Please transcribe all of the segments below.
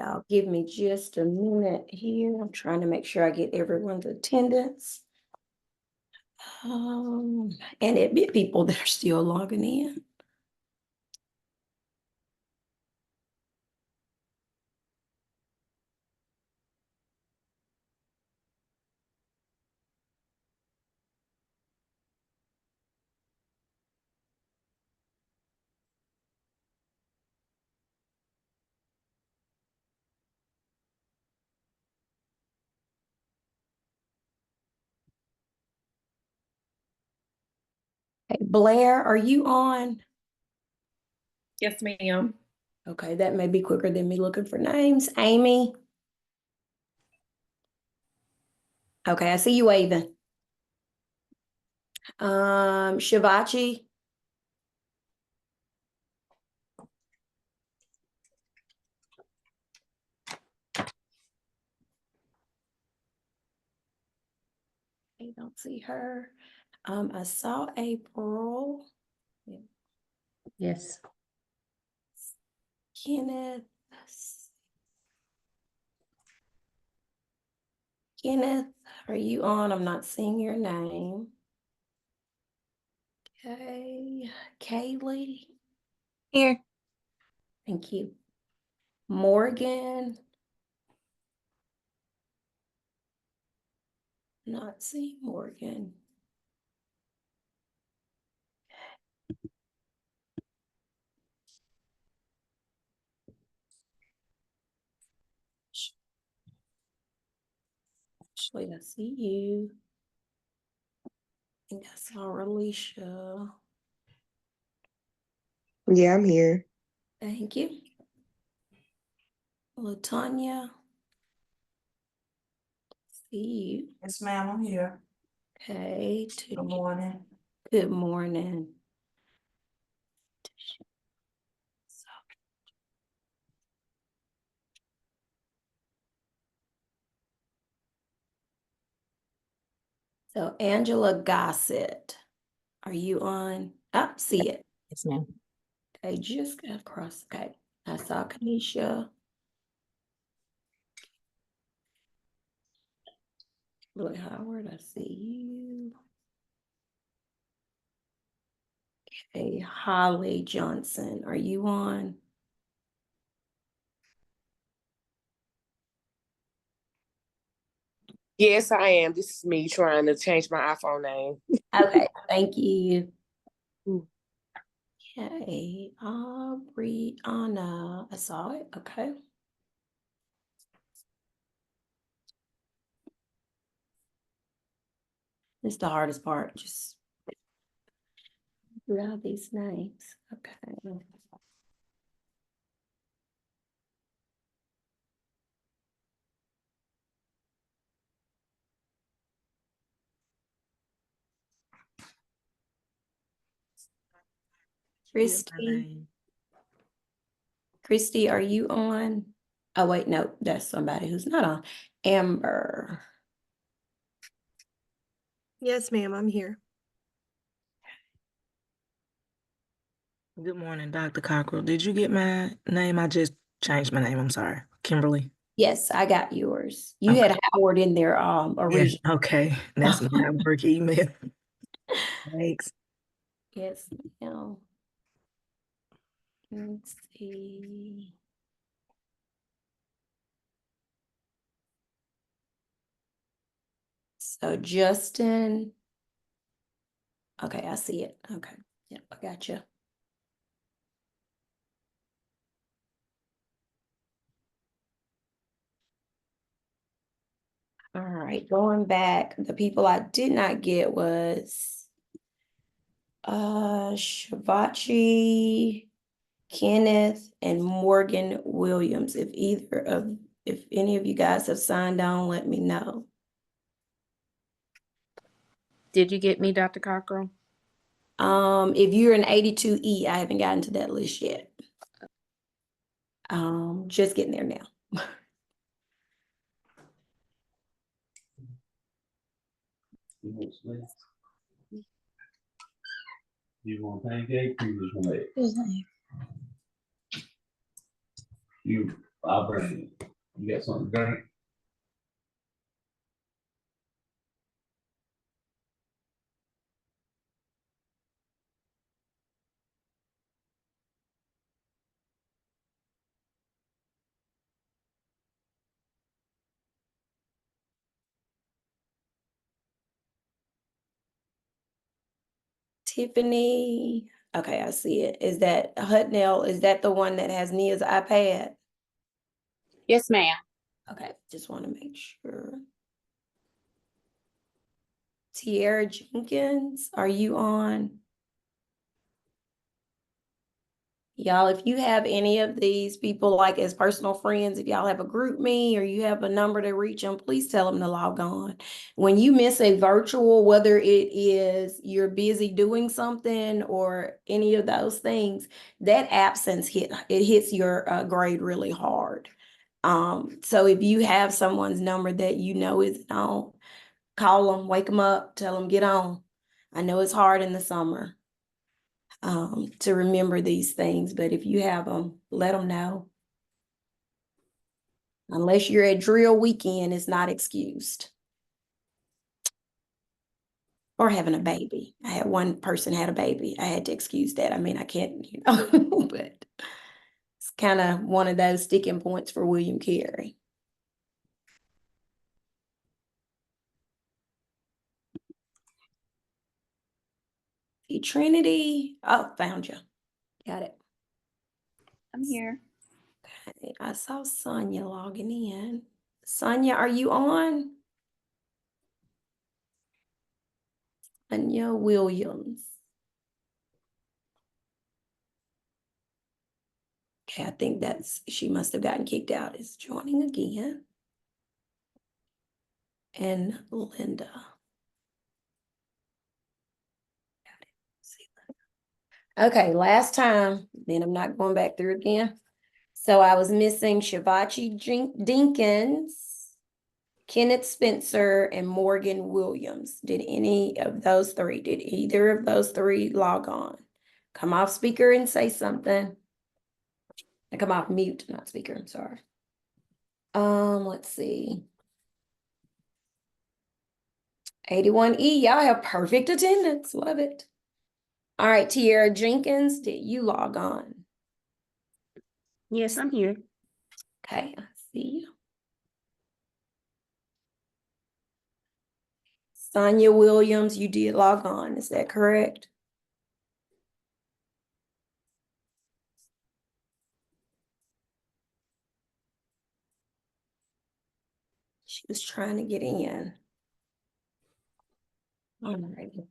Y'all give me just a minute here. I'm trying to make sure I get everyone's attendance. And it be people that are still logging in. Hey, Blair, are you on? Yes, ma'am. Okay, that may be quicker than me looking for names. Amy? Okay, I see you waving. Shivachi? I don't see her. I saw April. Yes. Kenneth. Kenneth, are you on? I'm not seeing your name. Okay, Kaylee. Here. Thank you. Morgan. Not seeing Morgan. Actually, I see you. I think I saw Alicia. Yeah, I'm here. Thank you. LaTanya. See you. Yes, ma'am, I'm here. Okay. Good morning. Good morning. So Angela Gossett, are you on? Oh, see it. Yes, ma'am. I just got across. Okay. I saw Kanisha. Lloyd Howard, I see you. Okay, Holly Johnson, are you on? Yes, I am. This is me trying to change my iPhone name. Okay, thank you. Okay, Brianna, I saw it. Okay. It's the hardest part, just figure out these names. Okay. Christy, are you on? Oh, wait, no, that's somebody who's not on. Amber. Yes, ma'am, I'm here. Good morning, Dr. Cockrell. Did you get my name? I just changed my name. I'm sorry. Kimberly. Yes, I got yours. You Okay. had Howard in there originally. Yeah, okay. That's my work email. Thanks. Yes, ma'am. Let's see. So Justin. Okay, I see it. Okay. Yep, I got you. All right, going back, the people I did not get was Shavachi, Kenneth, and Morgan Williams. If any of you guys have signed on, let me know. Did you get me, Dr. Cockrell? If you're an 82E, I haven't gotten to that list yet. Just getting there now. You want pancake or you just want eggs? You I'll bring it. You got something to drink? Tiffany, okay, I see it. Is that Hutnell? Is that the one that has Nia's iPad? Yes, ma'am. Okay, just want to make sure. Tierra Jenkins, are you on? Y'all, if you have any of these people like as personal friends, if y'all have a group me or you have a number to reach them, please tell them to log on. When you miss a virtual, whether it is you're busy doing something or any of those things, that absence hits your grade really hard. So if you have someone's number that you know isn't on, call them, wake them up, tell them get on. I know it's hard in the summer to remember these things, but if you have them, let them know. Unless you're at drill weekend, it's not excused. Or having a baby. I had one person had a baby. I had to excuse that. I mean, I can't, but it's kind of one of those sticking points for William Carey. Trinity, oh, found you. Got it. I'm here. Okay, I saw Sonia logging in. Sonia, are you on? Sonia Williams. Okay, I think she must have gotten kicked out. Is joining again. And Linda. Okay, last time, then I'm not going back through again. So I was missing Shivachi Dinkins, Kenneth Spencer, and Morgan Williams. Did either of those three log on? Come off speaker and say something. And come off mute, not speaker, I'm sorry. Let's see. 81E, y'all have perfect attendance. Love it. All right, Tierra Jenkins, did you log on? Yes, I'm here. Okay, I see you. Sonia Williams, you did log on, is that correct? She was trying to get in. All righty.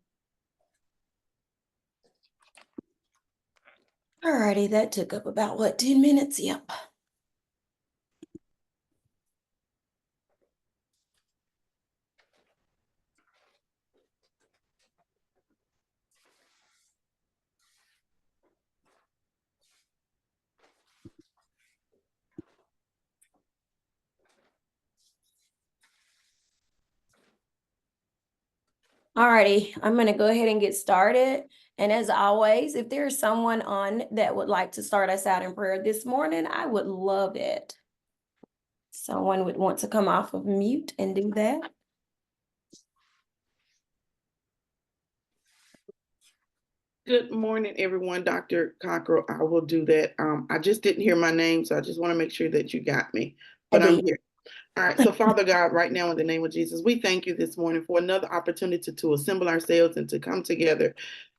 All righty, that took up about what, 10 minutes? Yep. All righty, I'm going to go ahead and get started. And as always, if there's someone on that would like to start us out in prayer this morning, I would love it. Someone would want to come off of mute and do that. Good morning, everyone. Dr. Cockrell, I will do that. I just didn't hear my name, so I just want to make sure that you got me, but I'm here. All right, so Father God, right now in the name of Jesus, we thank you this morning for another opportunity to assemble ourselves and to come together,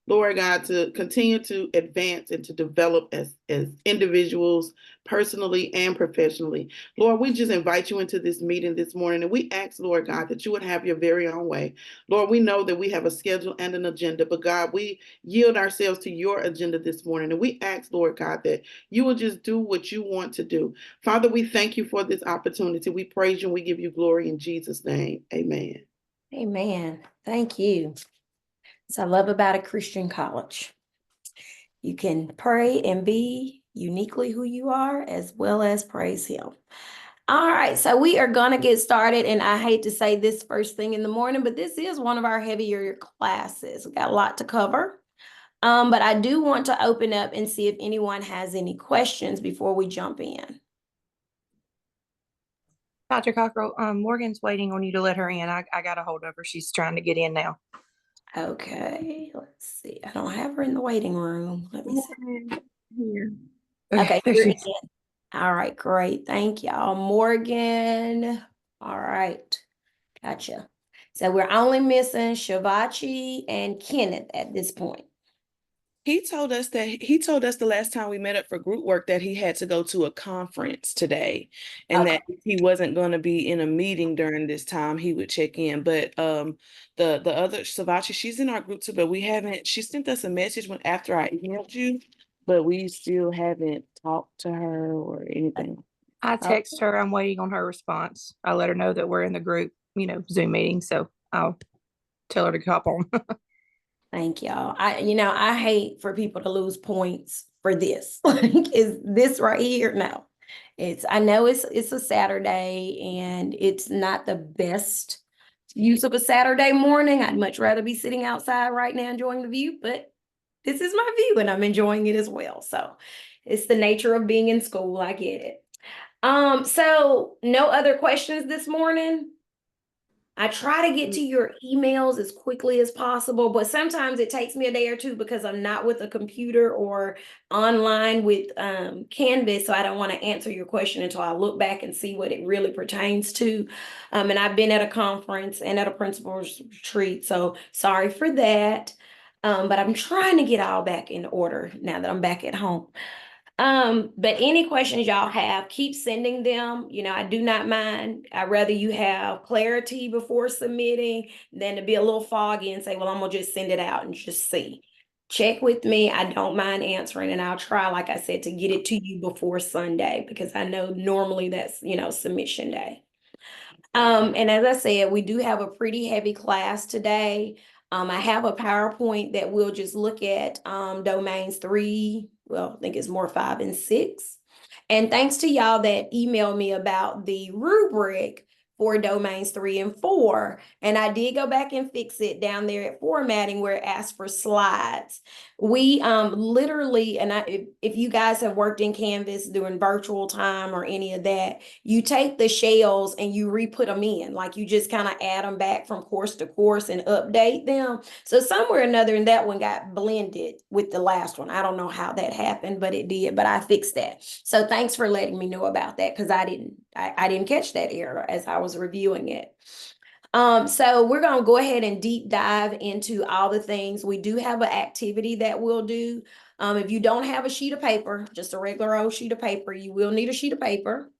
Lord God, to continue to advance and to develop as individuals, personally and professionally. Lord, we just invite you into this meeting this morning, and we ask, Lord God, that you would have your very own way. Lord, we know that we have a schedule and an agenda, but God, we yield ourselves to your agenda this morning, and we ask, Lord God, that you will just do what you want to do. Father, we thank you for this opportunity. We praise you and we give you glory in Jesus' name. Amen. Amen. Thank you. So I love about a Christian college. You can pray and be uniquely who you are as well as praise him. All right, so we are going to get started, and I hate to say this first thing in the morning, but this is one of our heavier classes. We got a lot to cover, but I do want to open up and see if anyone has any questions before we jump in. Dr. Cockrell, Morgan's waiting on you to let her in. I got a hold of her. She's trying to get in now. Okay, let's see. I don't have her in the waiting room. Let me see. Here. Okay, there you're she in. is. All right, great. Thank y'all. Morgan. All right. Gotcha. So we're only missing Shivachi and Kenneth at this point. He told us the last time we met up for group work that he had to go to a conference today, and that if he wasn't going to be in a meeting during this time, he would check in. But the other Savachi, she's in our group too, but we haven't. She sent us a message after I emailed you, but we still haven't talked to her or anything. I text her. I'm waiting on her response. I let her know that we're in the group, Zoom meeting. So I'll tell her to hop on. Thank y'all. I hate for people to lose points for this. Like, is this right here? No. I know it's a Saturday and it's not the best use of a Saturday morning. I'd much rather be sitting outside right now enjoying the view, but this is my view and I'm enjoying it as well. So it's the nature of being in school. I get it. So no other questions this morning? I try to get to your emails as quickly as possible, but sometimes it takes me a day or two because I'm not with a computer or online with Canvas, so I don't want to answer your question until I look back and see what it really pertains to. And I've been at a conference and at a principal's retreat, so sorry for that. But I'm trying to get all back in order now that I'm back at home. But any questions y'all have, keep sending them. I do not mind. I'd rather you have clarity before submitting than to be a little foggy and say, well, I'm gonna just send it out and just see. Check with me. I don't mind answering, and I'll try, like I said, to get it to you before Sunday because I know normally that's, submission day. And as I said, we do have a pretty heavy class today. I have a PowerPoint that we'll just look at domains 3. Well, I think it's more 5 and 6. And thanks to y'all that emailed me about the rubric for domains 3 and 4. And I did go back and fix it down there at formatting where it asks for slides. We literally, and if you guys have worked in Canvas during virtual time or any of that, you take the shells and you re-put them in, like you just kind of add them back from course to course and update them. So somewhere or another, and that one got blended with the last one. I don't know how that happened, but it did, but I fixed that. So thanks for letting me know about that because I didn't catch that error as I was reviewing it. So we're going to go ahead and deep dive into all the things. We do have an activity that we'll do. If you don't have a sheet of paper, just a regular old sheet of paper, you will need a sheet of paper.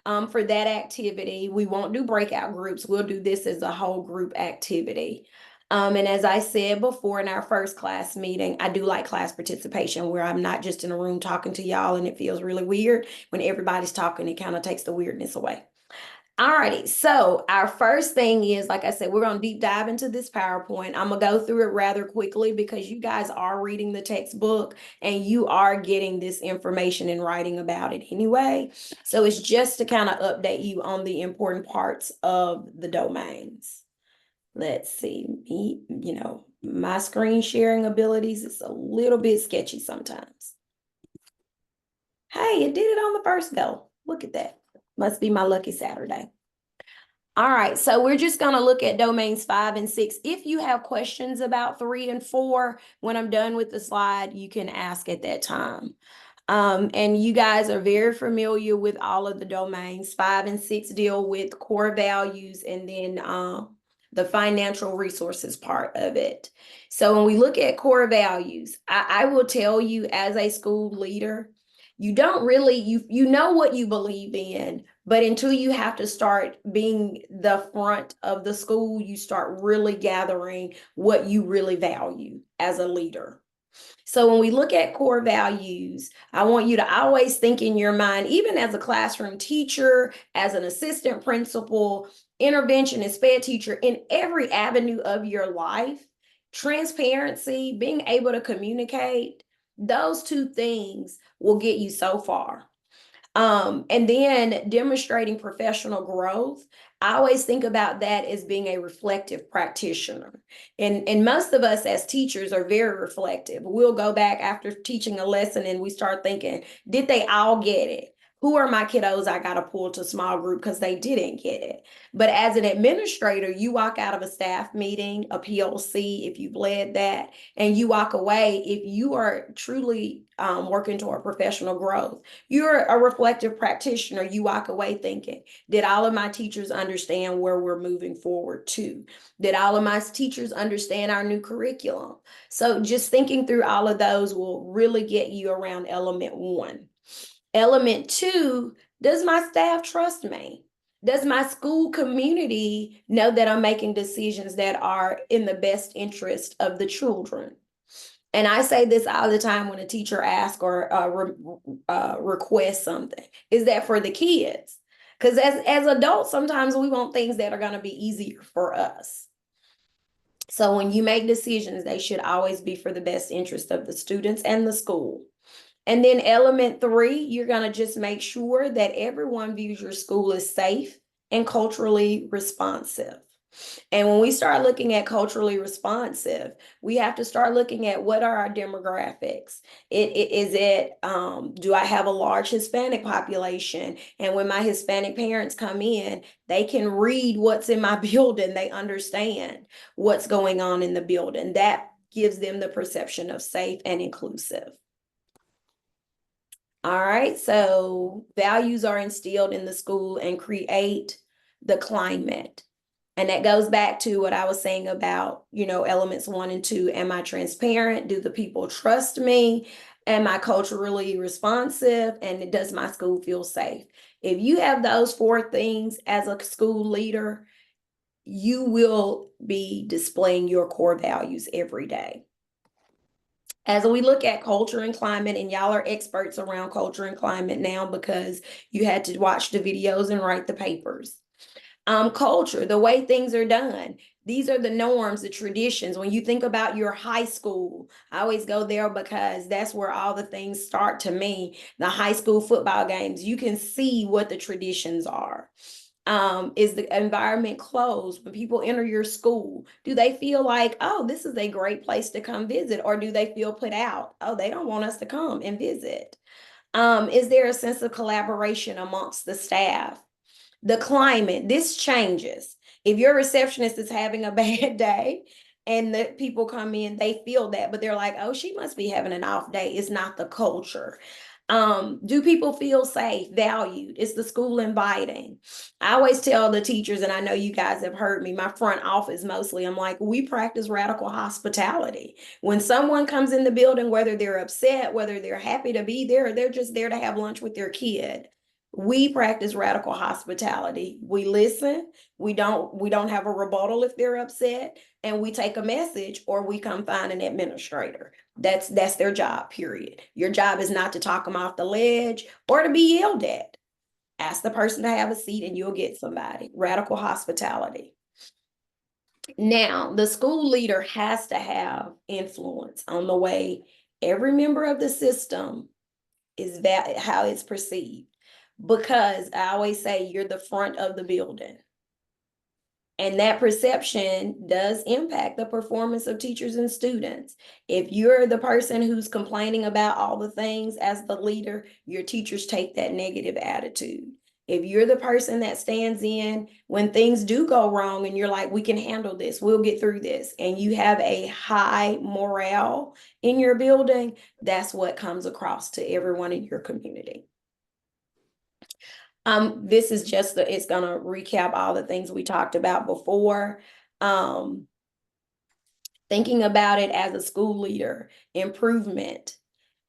For that activity, we won't do breakout groups. We'll do this as a whole group activity. And as I said before in our first class meeting, I do like class participation where I'm not just in a room talking to y'all and it feels really weird. When everybody's talking, it kind of takes the weirdness away. Alrighty, so our first thing is, like I said, we're going to deep dive into this PowerPoint. I'm going to go through it rather quickly because you guys are reading the textbook and you are getting this information and writing about it anyway. So it's just to kind of update you on the important parts of the domains. Let's see, my screen sharing abilities is a little bit sketchy sometimes. Hey, it did it on the first go. Look at that. Must be my lucky Saturday. All right, so we're just going to look at domains 5 and 6. If you have questions about 3 and 4, when I'm done with the slide, you can ask at that time. And you guys are very familiar with all of the domains. 5 and 6 deal with core values and then the financial resources part of it. So when we look at core values, I will tell you as a school leader, you don't really, you know what you believe in, but until you have to start being the front of the school, you start really gathering what you really value as a leader. So when we look at core values, I want you to always think in your mind, even as a classroom teacher, as an assistant principal, interventionist, sped teacher, in every avenue of your life, transparency, being able to communicate, those two things will get you so far. And then demonstrating professional growth. I always think about that as being a reflective practitioner. And most of us as teachers are very reflective. We'll go back after teaching a lesson and we start thinking, did they all get it? who are my kiddos I got to pull to small group because they didn't get it. But as an administrator, you walk out of a staff meeting, a PLC, if you've led that, and you walk away, if you are truly working toward professional growth, you're a reflective practitioner, you walk away thinking, did all of my teachers understand where we're moving forward to? Did all of my teachers understand our new curriculum? So just thinking through all of those will really get you around element 1. Element 2, does my staff trust me? Does my school community know that I'm making decisions that are in the best interest of the children? And I say this all the time when a teacher asks or requests something, is that for the kids? Because as adults, sometimes we want things that are going to be easier for us. So when you make decisions, they should always be for the best interest of the students and the school. And then element 3, you're going to just make sure that everyone views your school as safe and culturally responsive. And when we start looking at culturally responsive, we have to start looking at what are our demographics. Do I have a large Hispanic population? And when my Hispanic parents come in, they can read what's in my building. They understand what's going on in the building. That gives them the perception of safe and inclusive. All right, so values are instilled in the school and create the climate. And that goes back to what I was saying about, elements 1 and 2. Am I transparent? Do the people trust me? Am I culturally responsive? And does my school feel safe? If you have those 4 things as a school leader, you will be displaying your core values every day. As we look at culture and climate, and y'all are experts around culture and climate now because you had to watch the videos and write the papers. Culture, the way things are done. These are the norms, the traditions. When you think about your high school, I always go there because that's where all the things start to me. The high school football games, you can see what the traditions are. Is the environment closed? When people enter your school, do they feel like, oh, this is a great place to come visit? Or do they feel put out? Oh, they don't want us to come and visit. Is there a sense of collaboration amongst the staff? The climate, this changes. If your receptionist is having a bad day and the people come in, they feel that, but they're like, oh, she must be having an off day. It's not the culture. Do people feel safe, valued? Is the school inviting? I always tell the teachers, and I know you guys have heard me, my front office mostly, I'm like, we practice radical hospitality. When someone comes in the building, whether they're upset, whether they're happy to be there, or they're just there to have lunch with their kid, we practice radical hospitality. We listen. We don't have a rebuttal if they're upset, and we take a message, or we come find an administrator. That's their job, period. Your job is not to talk them off the ledge or to be yelled at. Ask the person to have a seat and you'll get somebody. Radical hospitality. Now, the school leader has to have influence on the way every member of the system is how it's perceived. Because I always say you're the front of the building. And that perception does impact the performance of teachers and students. If you're the person who's complaining about all the things as the leader, your teachers take that negative attitude. If you're the person that stands in when things do go wrong and you're like, we can handle this, we'll get through this, and you have a high morale in your building, that's what comes across to everyone in your community. This is just it's gonna recap all the things we talked about before. Thinking about it as a school leader, improvement.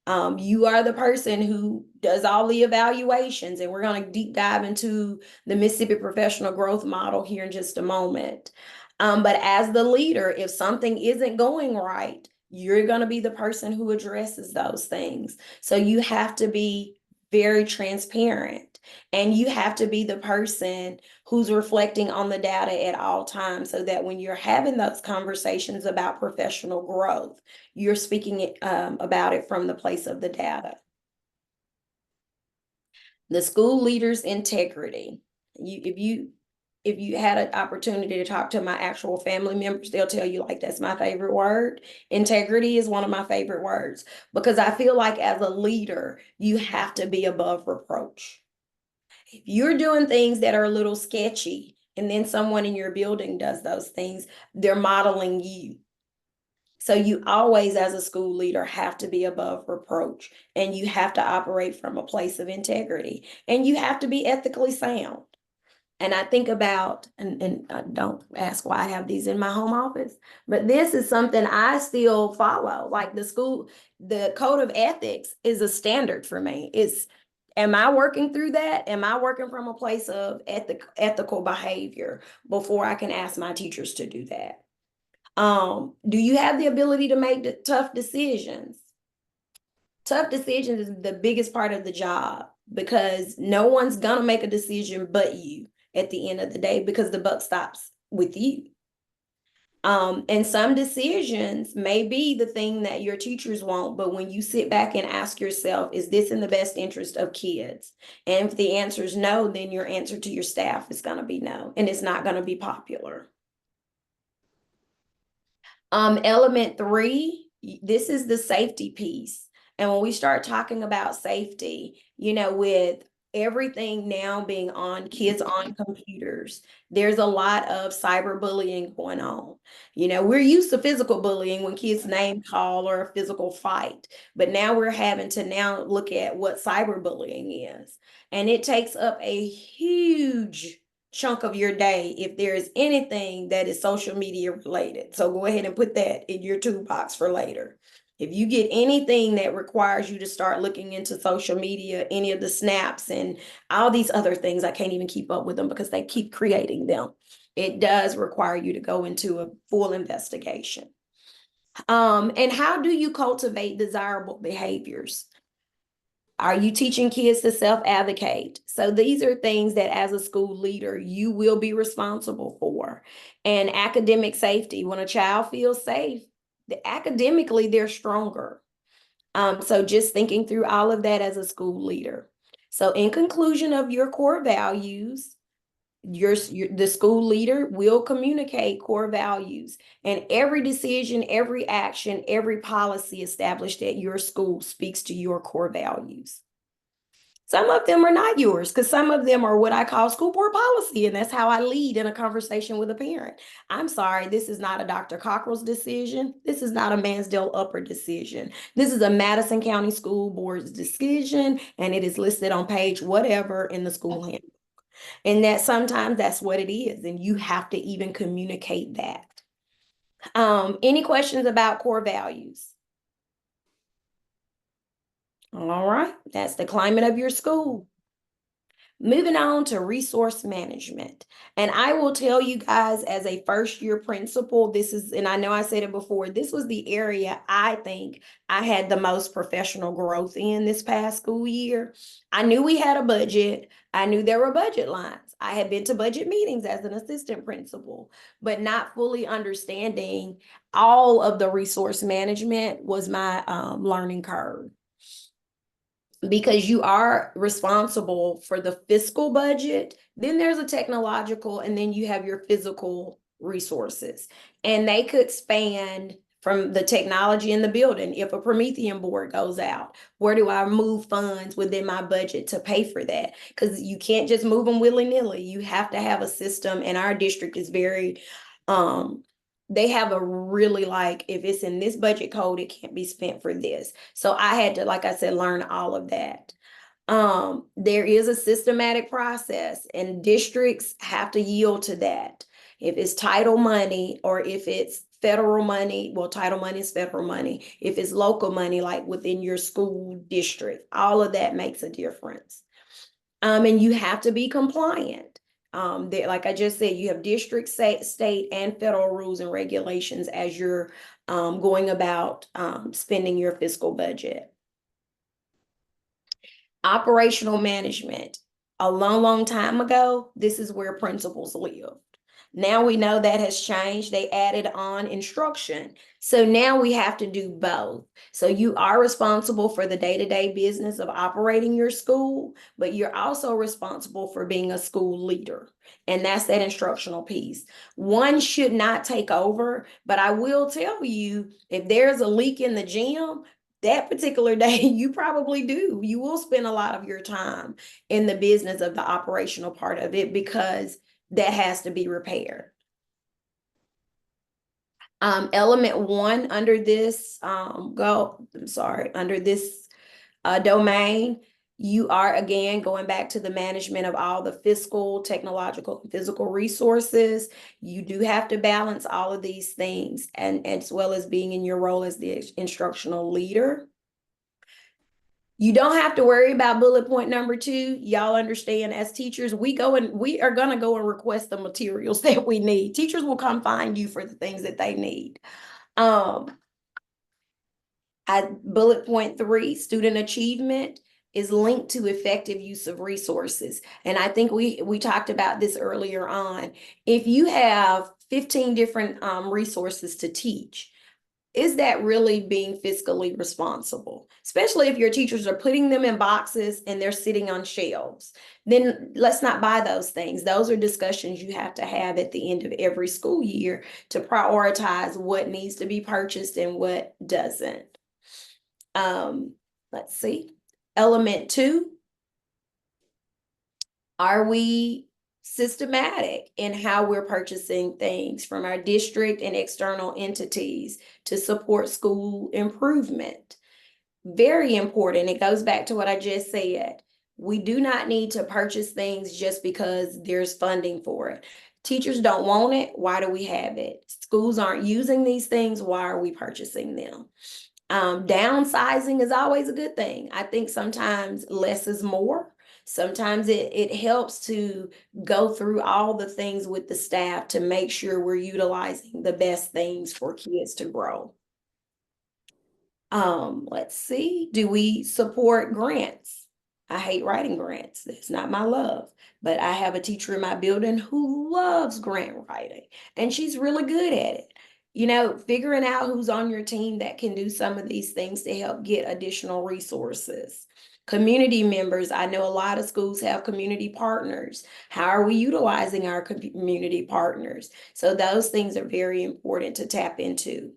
You are the person who does all the evaluations, and we're gonna deep dive into the Mississippi Professional Growth Model here in just a moment. But as the leader, if something isn't going right, you're gonna be the person who addresses those things. So you have to be very transparent, and you have to be the person who's reflecting on the data at all times, so that when you're having those conversations about professional growth, you're speaking about it from the place of the data. The school leader's integrity. If you had an opportunity to talk to my actual family members, they'll tell you, like, that's my favorite word. Integrity is one of my favorite words, because I feel like as a leader, you have to be above reproach. If you're doing things that are a little sketchy, and then someone in your building does those things, they're modeling you. So you always, as a school leader, have to be above reproach, and you have to operate from a place of integrity, and you have to be ethically sound. And I think about, and don't ask why I have these in my home office, but this is something I still follow. Like the code of ethics is a standard for me. Am I working through that? Am I working from a place of ethical behavior before I can ask my teachers to do that? Do you have the ability to make tough decisions? Tough decisions is the biggest part of the job, because no one's gonna make a decision but you at the end of the day, because the buck stops with you. And some decisions may be the thing that your teachers want, but when you sit back and ask yourself, is this in the best interest of kids? And if the answer is no, then your answer to your staff is gonna be no, and it's not gonna be popular. Element 3, this is the safety piece. And when we start talking about safety, with everything now being on kids on computers, there's a lot of cyberbullying going on. We're used to physical bullying when kids name call or a physical fight, but now we're having to now look at what cyberbullying is. And it takes up a huge chunk of your day if there is anything that is social media related. So go ahead and put that in your toolbox for later. If you get anything that requires you to start looking into social media, any of the snaps and all these other things, I can't even keep up with them because they keep creating them. It does require you to go into a full investigation. And how do you cultivate desirable behaviors? Are you teaching kids to self-advocate? So these are things that as a school leader, you will be responsible for. And academic safety, when a child feels safe, academically, they're stronger. So just thinking through all of that as a school leader. So in conclusion of your core values, the school leader will communicate core values, and every decision, every action, every policy established at your school speaks to your core values. Some of them are not yours, because some of them are what I call school board policy, and that's how I lead in a conversation with a parent. I'm sorry, this is not a Dr. Cockrell's decision. This is not a Mansdale Upper decision. This is a Madison County School Board's decision, and it is listed on page whatever in the school handbook. And that sometimes that's what it is, and you have to even communicate that. Any questions about core values? All right, that's the climate of your school. Moving on to resource management. And I will tell you guys, as a first-year principal, and I know I said it before, this was the area I think I had the most professional growth in this past school year. I knew we had a budget. I knew there were budget lines. I had been to budget meetings as an assistant principal, but not fully understanding all of the resource management was my learning curve. Because you are responsible for the fiscal budget, then there's a technological, and then you have your physical resources. And they could span from the technology in the building. If a Promethean board goes out, where do I move funds within my budget to pay for that? Because you can't just move them willy-nilly. You have to have a system, and our district is very they have a really, if it's in this budget code, it can't be spent for this. So I had to, like I said, learn all of that. There is a systematic process, and districts have to yield to that. If it's title money or if it's federal money, well, title money is federal money. If it's local money, like within your school district, all of that makes a difference. And you have to be compliant. Like I just said, you have district, state, and federal rules and regulations as you're going about spending your fiscal budget. Operational management. A long, long time ago, this is where principals lived. Now we know that has changed. They added on instruction. So now we have to do both. So you are responsible for the day-to-day business of operating your school, but you're also responsible for being a school leader. And that's that instructional piece. One should not take over, but I will tell you, if there's a leak in the gym, that particular day, you probably do. You will spend a lot of your time in the business of the operational part of it because that has to be repaired. Element 1 under this under this domain, you are again going back to the management of all the fiscal, technological, and physical resources. You do have to balance all of these things, and as well as being in your role as the instructional leader. You don't have to worry about bullet point number 2. Y'all understand, as teachers, we are gonna go and request the materials that we need. Teachers will come find you for the things that they need. Bullet point 3, student achievement is linked to effective use of resources. And I think we talked about this earlier on. If you have 15 different resources to teach, is that really being fiscally responsible? Especially if your teachers are putting them in boxes and they're sitting on shelves. Then let's not buy those things. Those are discussions you have to have at the end of every school year to prioritize what needs to be purchased and what doesn't. Let's see. Element 2. Are we systematic in how we're purchasing things from our district and external entities to support school improvement? Very important. It goes back to what I just said. We do not need to purchase things just because there's funding for it. Teachers don't want it. Why do we have it? Schools aren't using these things. Why are we purchasing them? Downsizing is always a good thing. I think sometimes less is more. Sometimes it helps to go through all the things with the staff to make sure we're utilizing the best things for kids to grow. Let's see. Do we support grants? I hate writing grants. That's not my love. But I have a teacher in my building who loves grant writing, and she's really good at it. You know, figuring out who's on your team that can do some of these things to help get additional resources. Community members. I know a lot of schools have community partners. How are we utilizing our community partners? So those things are very important to tap into.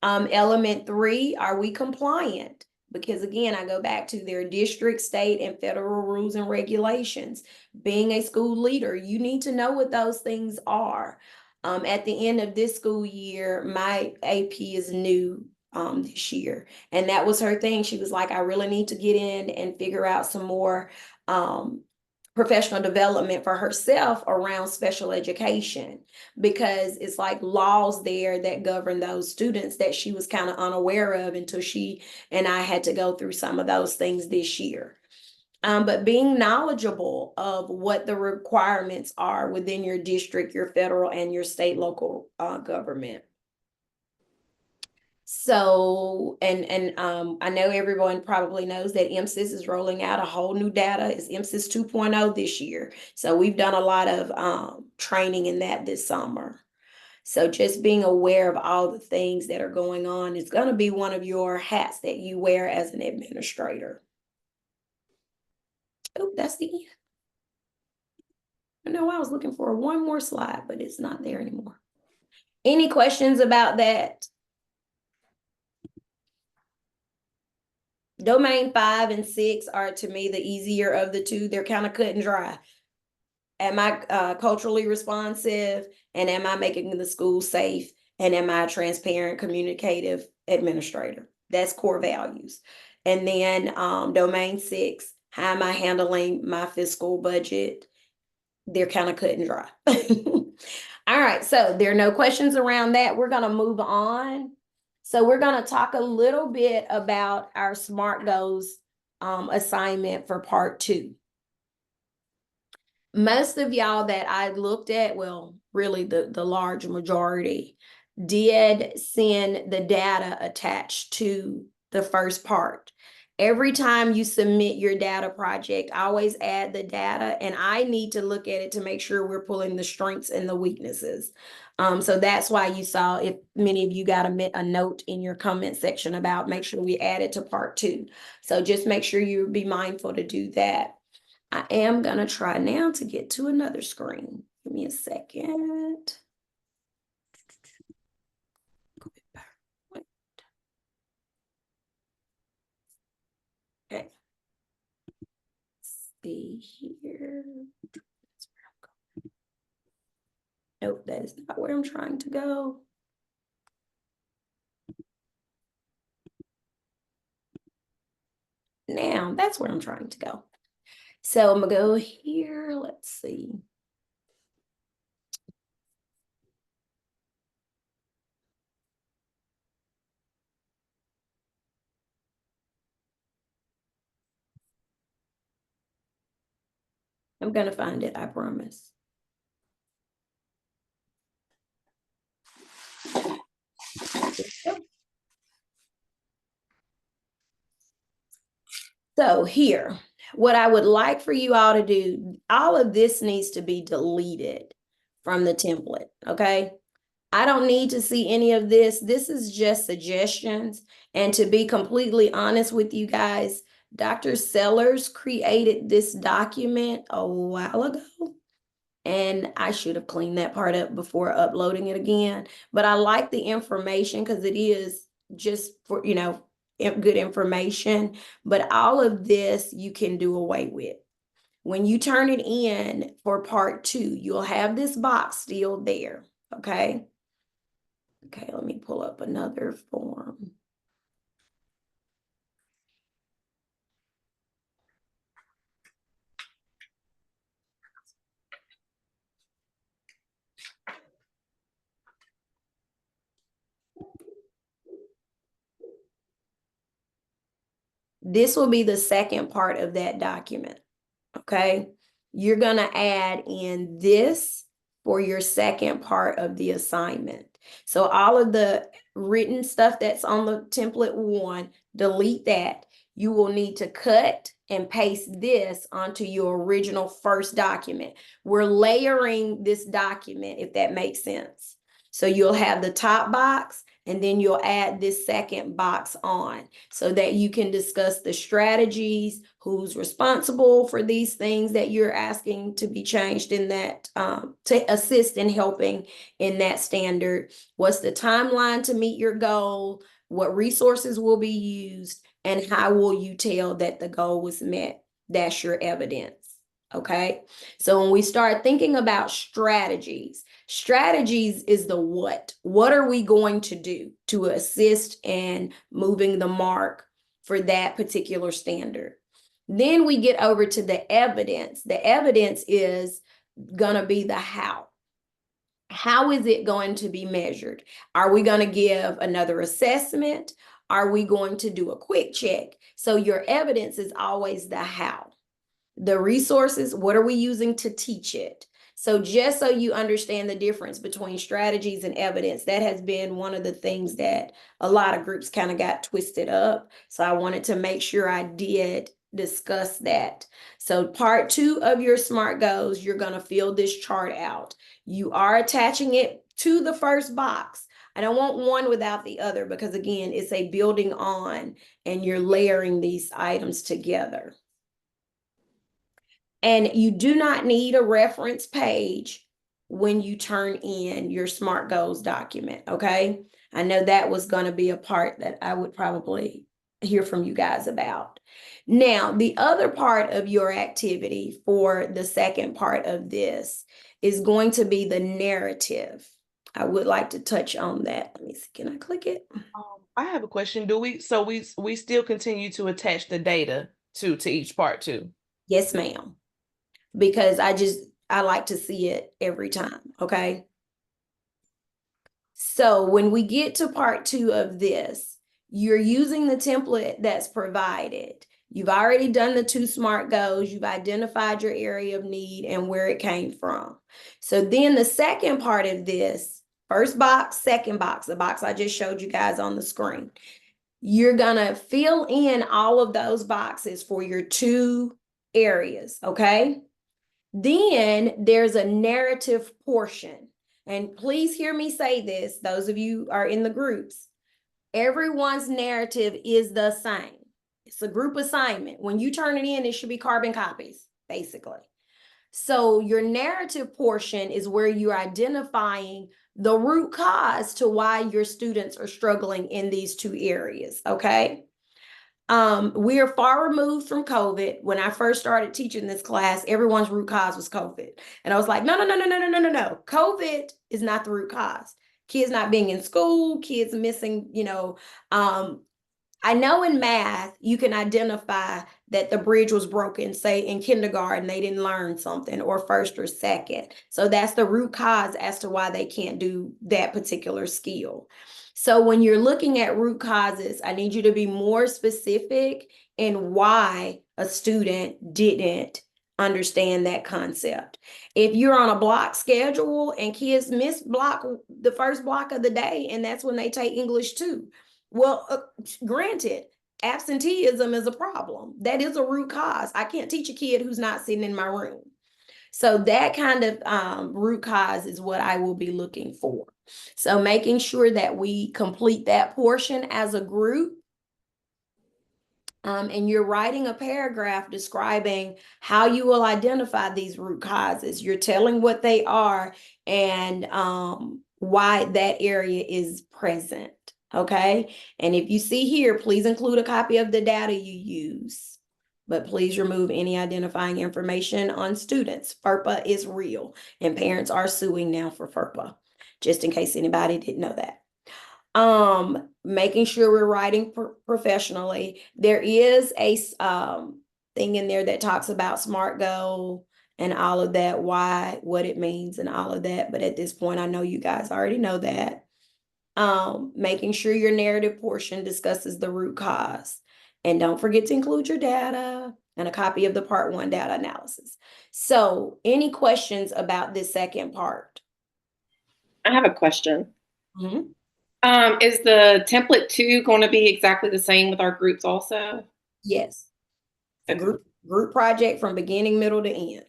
Element 3, are we compliant? Because again, I go back to their district, state, and federal rules and regulations. Being a school leader, you need to know what those things are. At the end of this school year, my AP is new this year, and that was her thing. She was like, I really need to get in and figure out some more professional development for herself around special education, because it's like laws there that govern those students that she was kind of unaware of until she and I had to go through some of those things this year. But being knowledgeable of what the requirements are within your district, your federal, and your state, local government. So, and I know everyone probably knows that MSIS is rolling out a whole new data. It's MSIS 2.0 this year. So we've done a lot of training in that this summer. So just being aware of all the things that are going on is going to be one of your hats that you wear as an administrator. Oh, that's the end. I know I was looking for one more slide, but it's not there anymore. Any questions about that? Domain 5 and 6 are, to me, the easier of the two. They're kind of cut and dry. Am I culturally responsive? And am I making the school safe? And am I a transparent, communicative administrator? That's core values. And then domain 6, how am I handling my fiscal budget? They're kind of cut and dry. All right, so there are no questions around that. We're going to move on. So we're going to talk a little bit about our SMART Goals assignment for part 2. Most of y'all that I looked at, well, really the large majority, did send the data attached to the first part. Every time you submit your data project, always add the data, and I need to look at it to make sure we're pulling the strengths and the weaknesses. So that's why you saw, if many of you got a note in your comment section about make sure we add it to part 2. So just make sure you be mindful to do that. I am going to try now to get to another screen. Give me a second. Okay. Let's see here. Nope, that is not where I'm trying to go. Now, that's where I'm trying to go. So I'm gonna go here, let's see. I'm gonna find it, I promise. So here, what I would like for you all to do, all of this needs to be deleted from the template, okay? I don't need to see any of this. This is just suggestions. And to be completely honest with you guys, Dr. Sellers created this document a while ago. And I should have cleaned that part up before uploading it again. But I like the information because it is just for, you know, good information. But all of this you can do away with. When you turn it in for part 2, you'll have this box still there, okay? Okay, let me pull up another form. This will be the second part of that document, okay? You're gonna add in this for your second part of the assignment. So all of the written stuff that's on the template 1, delete that. You will need to cut and paste this onto your original first document. We're layering this document, if that makes sense. So you'll have the top box, and then you'll add this second box on so that you can discuss the strategies, who's responsible for these things that you're asking to be changed in that, to assist in helping in that standard. What's the timeline to meet your goal? What resources will be used? And how will you tell that the goal was met? That's your evidence. Okay. So when we start thinking about strategies is the what. What are we going to do to assist in moving the mark for that particular standard? Then we get over to the evidence. The evidence is going to be the how. How is it going to be measured? Are we going to give another assessment? Are we going to do a quick check? So your evidence is always the how. The resources, what are we using to teach it? So just so you understand the difference between strategies and evidence, that has been one of the things that a lot of groups kind of got twisted up. So I wanted to make sure I did discuss that. So part 2 of your SMART goals, you're going to fill this chart out. You are attaching it to the first box. I don't want one without the other because, again, it's a building on and you're layering these items together. And you do not need a reference page when you turn in your SMART goals document, okay? I know that was going to be a part that I would probably hear from you guys about. Now, the other part of your activity for the second part of this is going to be the narrative. I would like to touch on that. Let me see, can I click it? I have a question. Do we still continue to attach the data to each part too? Yes, ma'am. Because I like to see it every time, okay? So when we get to part 2 of this, you're using the template that's provided. You've already done the 2 SMART goals. You've identified your area of need and where it came from. So then the second part of this, first box, second box, the box I just showed you guys on the screen, you're gonna fill in all of those boxes for your 2 areas, okay? Then there's a narrative portion. And please hear me say this, those of you are in the groups. Everyone's narrative is the same. It's a group assignment. When you turn it in, it should be carbon copies, basically. So your narrative portion is where you're identifying the root cause to why your students are struggling in these 2 areas, okay? We are far removed from COVID. When I first started teaching this class, everyone's root cause was COVID. And I was like, no. COVID is not the root cause. Kids not being in school, kids missing, I know in math, you can identify that the bridge was broken, say in kindergarten, they didn't learn something, or first or second. So that's the root cause as to why they can't do that particular skill. So when you're looking at root causes, I need you to be more specific in why a student didn't understand that concept. If you're on a block schedule and kids miss the first block of the day, and that's when they take English 2. Well, granted, absenteeism is a problem. That is a root cause. I can't teach a kid who's not sitting in my room. So that kind of root cause is what I will be looking for. So making sure that we complete that portion as a group. And you're writing a paragraph describing how you will identify these root causes. You're telling what they are and why that area is present. Okay. And if you see here, please include a copy of the data you use, but please remove any identifying information on students. FERPA is real and parents are suing now for FERPA, just in case anybody didn't know that. Making sure we're writing professionally. There is a thing in there that talks about SMART goal and all of that, what it means and all of that. But at this point, I know you guys already know that. Making sure your narrative portion discusses the root cause. And don't forget to include your data and a copy of the part 1 data analysis. So any questions about this second part? I have a question. Mm-hmm. Is the template 2 going to be exactly the same with our groups also? Yes. A group project from beginning, middle to end.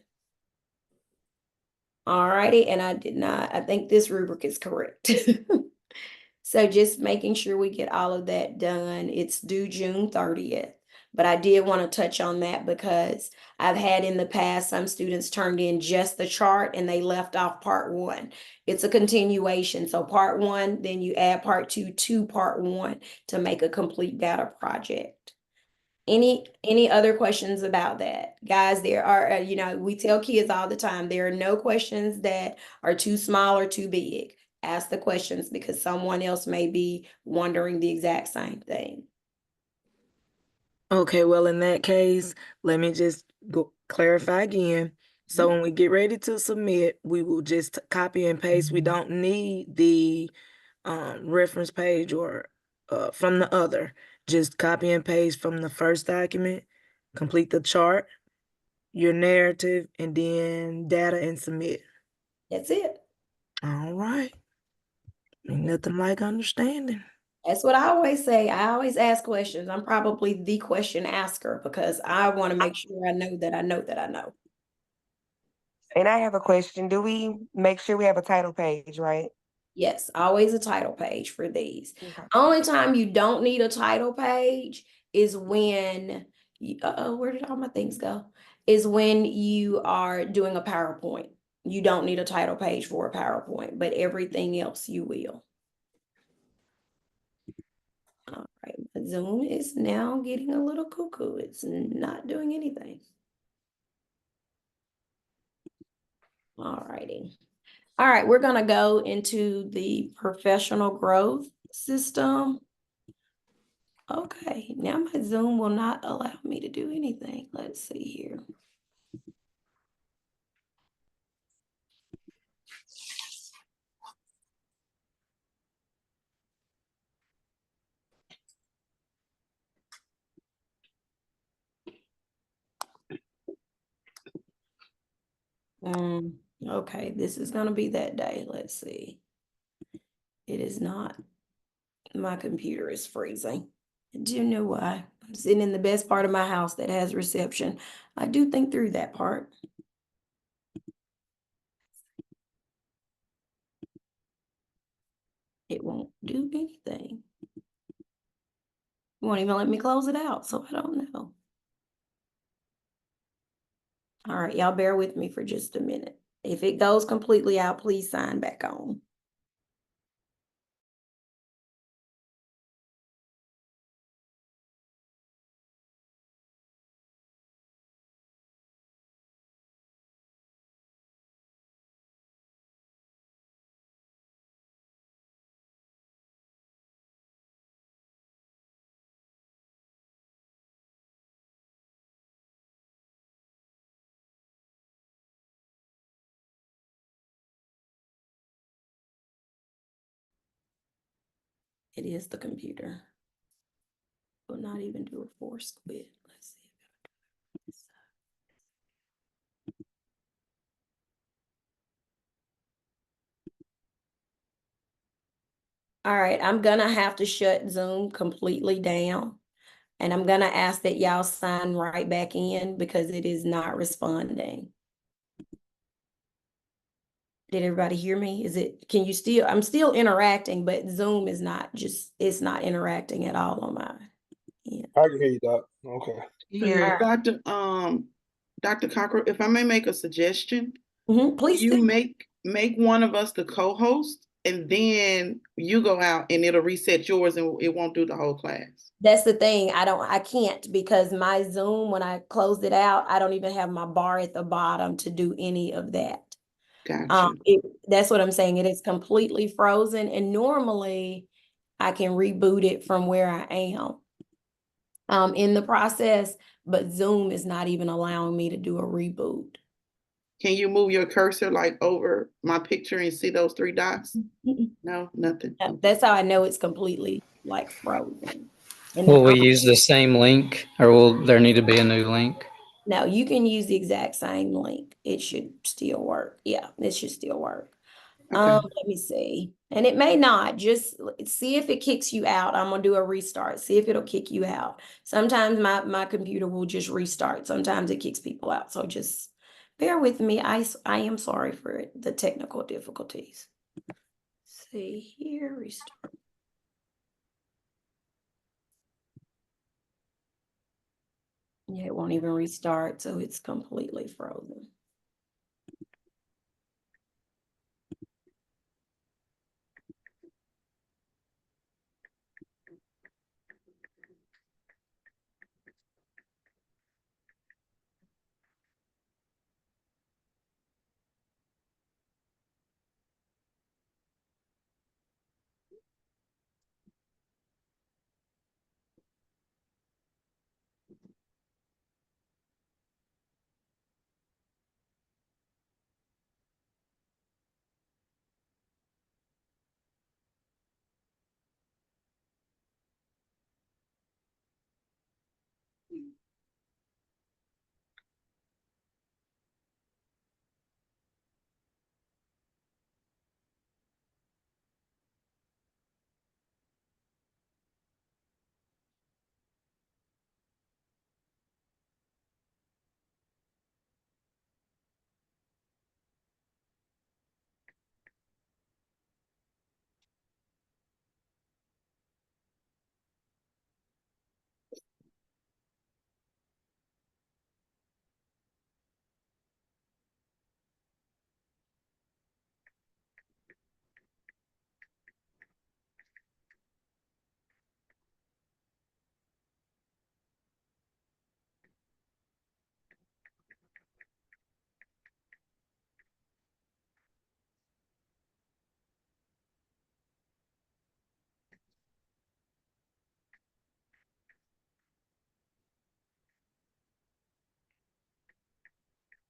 All righty. And I think this rubric is correct. So just making sure we get all of that done. It's due June 30th. But I did want to touch on that because I've had in the past, some students turned in just the chart and they left off part 1. It's a continuation. So part 1, then you add part 2 to part 1 to make a complete data project. Any other questions about that? Guys, there are, we tell kids all the time, there are no questions that are too small or too big. Ask the questions because someone else may be wondering the exact same thing. Okay, well, in that case, let me just go clarify again. So when we get ready to submit, we will just copy and paste. We don't need the reference page or from the other. Just copy and paste from the first document, complete the chart, your narrative, and then data and submit. That's it. All right. Ain't nothing like understanding. That's what I always say. I always ask questions. I'm probably the question asker because I want to make sure I know that I know that I know. And I have a question. Do we make sure we have a title page, right? Yes, always a title page for these. Okay. Only time you don't need a title page is when, where did all my things go? Is when you are doing a PowerPoint. You don't need a title page for a PowerPoint, but everything else you will. All right, my Zoom is now getting a little cuckoo. It's not doing anything. All righty. All right, we're gonna go into the professional growth system. Okay, now my Zoom will not allow me to do anything. Let's see here. Okay, this is gonna be that day. Let's see. It is not. My computer is freezing. Do you know why? I'm sitting in the best part of my house that has reception. I do think through that part. It won't do anything. It won't even let me close it out, so I don't know. All right, y'all bear with me for just a minute. If it goes completely out, please sign back on. It is the computer. Will not even do a force quit. Let's see. All right, I'm gonna have to shut Zoom completely down. And I'm gonna ask that y'all sign right back in because it is not responding. Did everybody hear me? Can you still, I'm still interacting, but Zoom is not it's not interacting at all on my end. I can hear you, Doc. Okay. Here. Dr. Cockrell, if I may make a suggestion, Mhm, please you do. make one of us the co-host and then you go out and it'll reset yours and it won't do the whole class. That's the thing. I can't because my Zoom, when I closed it out, I don't even have my bar at the bottom to do any of that. Gotcha. That's what I'm saying. It is completely frozen, and normally I can reboot it from where I am in the process, but Zoom is not even allowing me to do a reboot. Can you move your cursor like over my picture and see those three dots? No, nothing. That's how I know it's completely like frozen. And Will then we use the same link or will there need to be a new link? no, you can use the exact same link. It should still work. Yeah, it should still work. Okay. Let me see. And it may not. Just see if it kicks you out. I'm gonna do a restart. See if it'll kick you out. Sometimes my computer will just restart. Sometimes it kicks people out. So just bear with me. I am sorry for the technical difficulties. See here, restart. Yeah, it won't even restart, so it's completely frozen.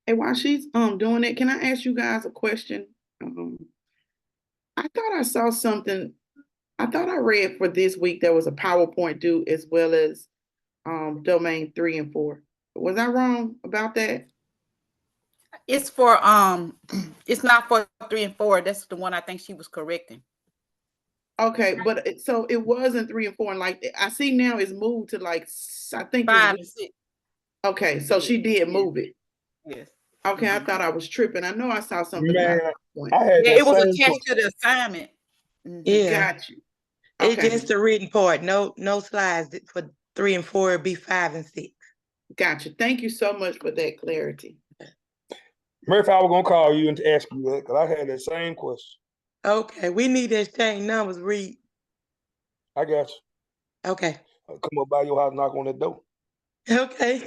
And while she's doing it, can I ask you guys a question? I thought I saw something. I thought I read for this week there was a PowerPoint due as well as domain 3 and 4. Was I wrong about that? It's for, it's not for 3 and 4. That's the one I think she was correcting. Okay, but so it wasn't 3 and 4, and like I see now it's moved to like I think 5 it's and 6. okay. So she did move it. Yes. Okay, I thought I was tripping. I know I saw something Man, about PowerPoint. I had Yeah, that it was same attached question. to the assignment. Yeah, Got you. it's Okay, just the written part. No slides for 3 and 4. It'd be 5 and 6. got you. Thank you so much for that clarity. Murphy, I was gonna call you and to ask you that because I had that same question. Okay, we need to exchange numbers, Reed. I got you. Okay. I'll come up by your house, knock on that door. Okay.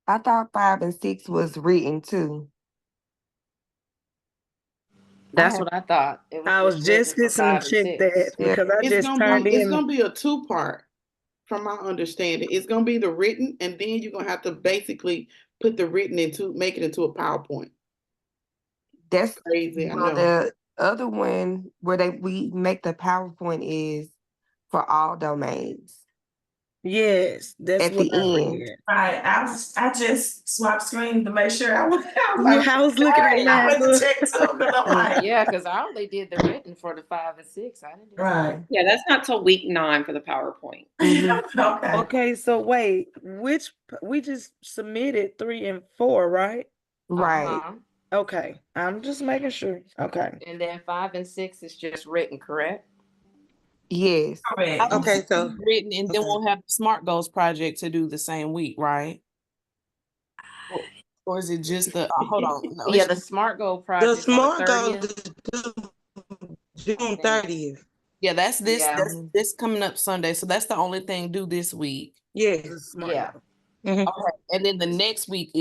I thought 5 and 6 was written too. That's what I thought. It I was just written for fixing to 5 and check that 6. Yeah. because I just turned It's in. gonna be a two-part, from my understanding. It's gonna be the written, and then you're gonna have to basically put the written make it into a PowerPoint. That's Crazy, I well, know. the other one where we make the PowerPoint is for all domains Yes, that's at what the I end. read. Right, I just swapped screen to make sure I was Yeah, I was looking at I mine. went to Look. check too, because I'm like, Yeah, because I only did the written for the 5 and 6. I didn't do right. Yeah, that's not till week 9 for the PowerPoint. Okay. Okay, so wait, we just submitted 3 and 4, right? Right. Uh-huh. Okay, I'm just making sure. Okay. And then 5 and 6 is just written, correct? Yes. Correct. Okay, so Written, and then okay. we'll have the SMART goals project to do the same week, right? Or is it just the, hold on, no, Yeah, it's the SMART Goal The project on the SMART goes 30th. June 30th. yeah, that's Yeah. this coming up Sunday. So that's the only thing due this week. Yes. The SMART Yeah. goal. Mhm. Okay. And then the next week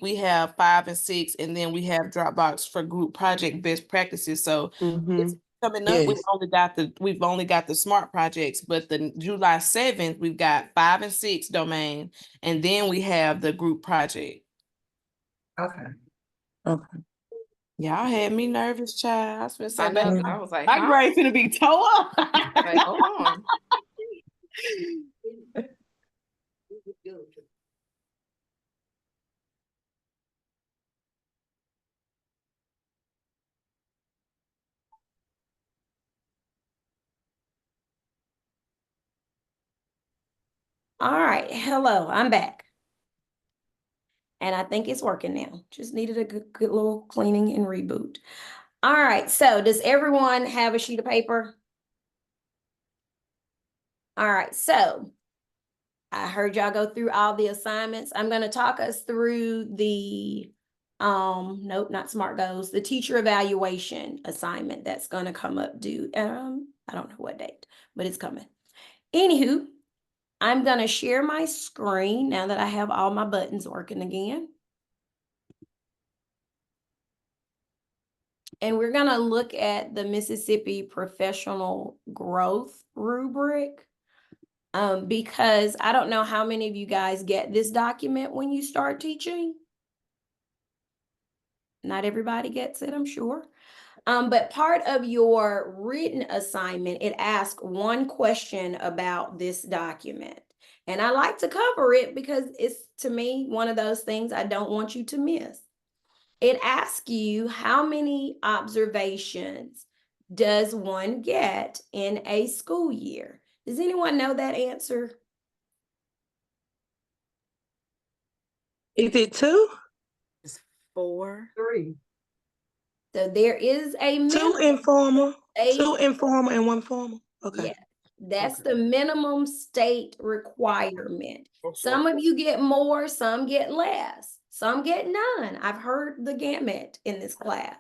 we have 5 and 6, and then we have Dropbox for group project best practices. So Mm-hmm. coming up, Yes. we've only got the SMART projects, but the July 7th, we've got 5 and 6 domain, and then we have the group project. Okay. Okay. Y'all had me nervous, child. I was finna say, I know. baby, I was like, my huh? grade finna be toe up. Like, hold on. All right, hello, I'm back. And I think it's working now. Just needed a good little cleaning and reboot. All right, so does everyone have a sheet of paper? All right, so I heard y'all go through all the assignments. I'm going to talk us through the nope, not SMART goals, the teacher evaluation assignment that's going to come up due. I don't know what date, but it's coming. Anywho, I'm going to share my screen now that I have all my buttons working again. And we're going to look at the Mississippi Professional Growth rubric. Because I don't know how many of you guys get this document when you start teaching. Not everybody gets it, I'm sure. But part of your written assignment, it asks one question about this document. And I like to cover it because it's, to me, one of those things I don't want you to miss. It asks you, how many observations does one get in a school year? Does anyone know that answer? Is it 2? It's 4. 3. So there is a 2 minimum. informal, 2 informal, and 1 formal. Okay. Yeah, that's the minimum state requirement. Some of you get more, some get less, some get none. I've heard the gamut in this class.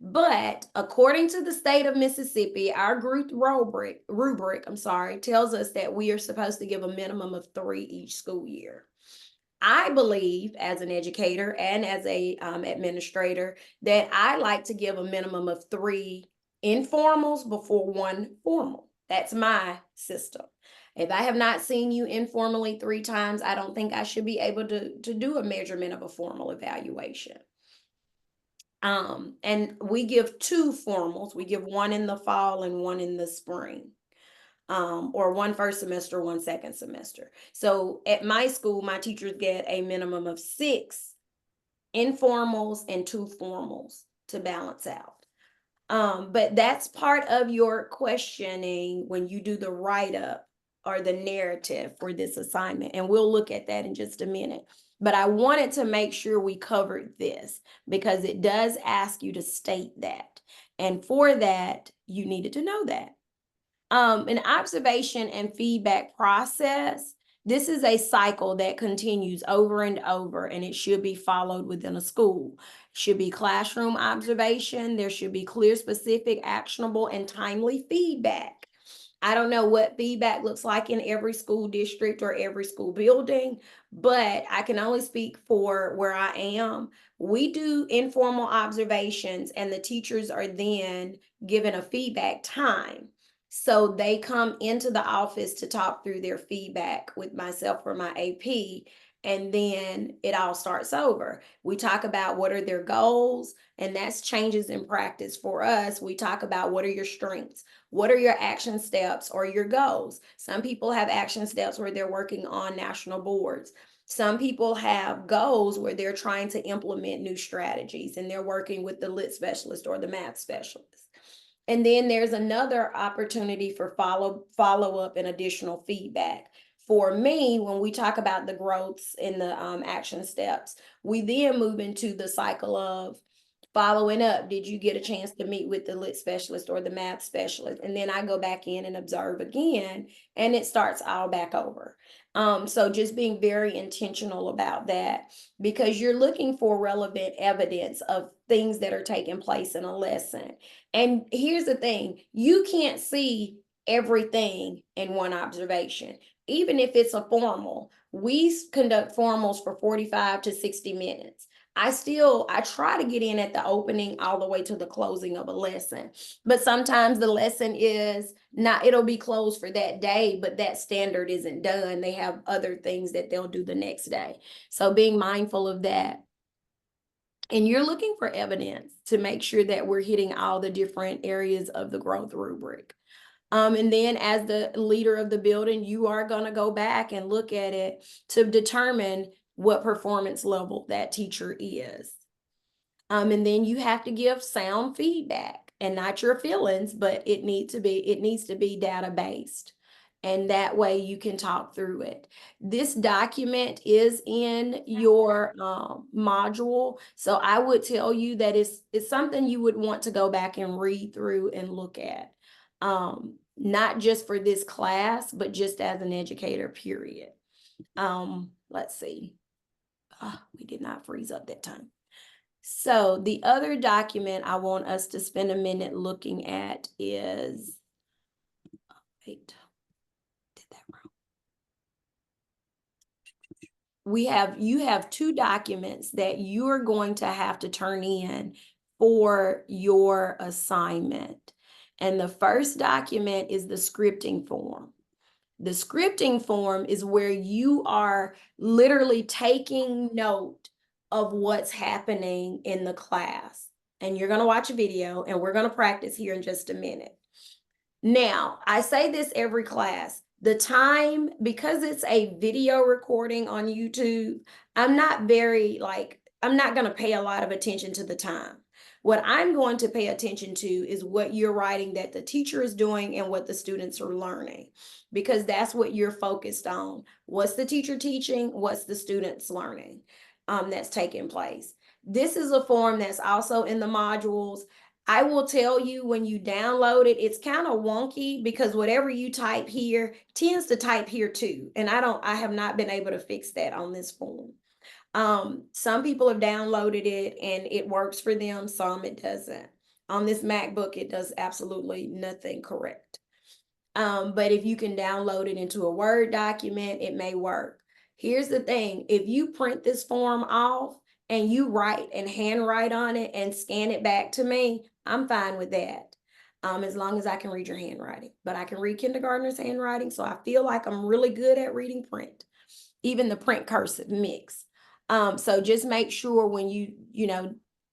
But according to the state of Mississippi, our group rubric, tells us that we are supposed to give a minimum of 3 each school year. I believe, as an educator and as a administrator, that I like to give a minimum of 3 informals before 1 formal. That's my system. If I have not seen you informally 3 times, I don't think I should be able to do a measurement of a formal evaluation. And we give 2 formals. We give 1 in the fall and 1 in the spring. Or 1 first semester, 1 second semester. So at my school, my teachers get a minimum of 6 informals and 2 formals to balance out. But that's part of your questioning when you do the write-up or the narrative for this assignment. And we'll look at that in just a minute. But I wanted to make sure we covered this because it does ask you to state that. And for that, you needed to know that. An observation and feedback process, this is a cycle that continues over and over, and it should be followed within a school. It should be classroom observation. There should be clear, specific, actionable, and timely feedback. I don't know what feedback looks like in every school district or every school building, but I can only speak for where I am. We do informal observations and the teachers are then given a feedback time. So they come into the office to talk through their feedback with myself or my AP, and then it all starts over. We talk about what are their goals, and that's changes in practice for us. We talk about what are your strengths, what are your action steps or your goals. Some people have action steps where they're working on national boards. Some people have goals where they're trying to implement new strategies and they're working with the lit specialist or the math specialist. And then there's another opportunity for follow up and additional feedback. For me, when we talk about the growths in the action steps, we then move into the cycle of following up. Did you get a chance to meet with the lit specialist or the math specialist? And then I go back in and observe again, and it starts all back over. So just being very intentional about that, because you're looking for relevant evidence of things that are taking place in a lesson. And here's the thing, you can't see everything in one observation. Even if it's a formal, we conduct formals for 45 to 60 minutes. I try to get in at the opening all the way to the closing of a lesson, but sometimes the lesson is not, it'll be closed for that day, but that standard isn't done. They have other things that they'll do the next day. So being mindful of that. And you're looking for evidence to make sure that we're hitting all the different areas of the growth rubric. And then as the leader of the building, you are going to go back and look at it to determine what performance level that teacher is. And then you have to give sound feedback and not your feelings, but it needs to be data based. And that way you can talk through it. This document is in your module. So I would tell you that it's something you would want to go back and read through and look at. Not just for this class, but just as an educator, period. Let's see. We did not freeze up that time. So the other document I want us to spend a minute looking at is, wait, did that wrong. You have two documents that you are going to have to turn in for your assignment. And the first document is the scripting form. The scripting form is where you are literally taking note of what's happening in the class. And you're going to watch a video and we're going to practice here in just a minute. Now, I say this every class. The time, because it's a video recording on YouTube, I'm not going to pay a lot of attention to the time. What I'm going to pay attention to is what you're writing that the teacher is doing and what the students are learning, because that's what you're focused on. What's the teacher teaching? What's the students learning that's taking place? This is a form that's also in the modules. I will tell you when you download it, it's kind of wonky because whatever you type here tends to type here too. And I have not been able to fix that on this form. Some people have downloaded it and it works for them, some it doesn't. On this MacBook, it does absolutely nothing correct. But if you can download it into a Word document, it may work. Here's the thing, if you print this form off and you write and handwrite on it and scan it back to me, I'm fine with that. As long as I can read your handwriting, but I can read kindergartner's handwriting. So I feel like I'm really good at reading print, even the print cursive mix. So just make sure when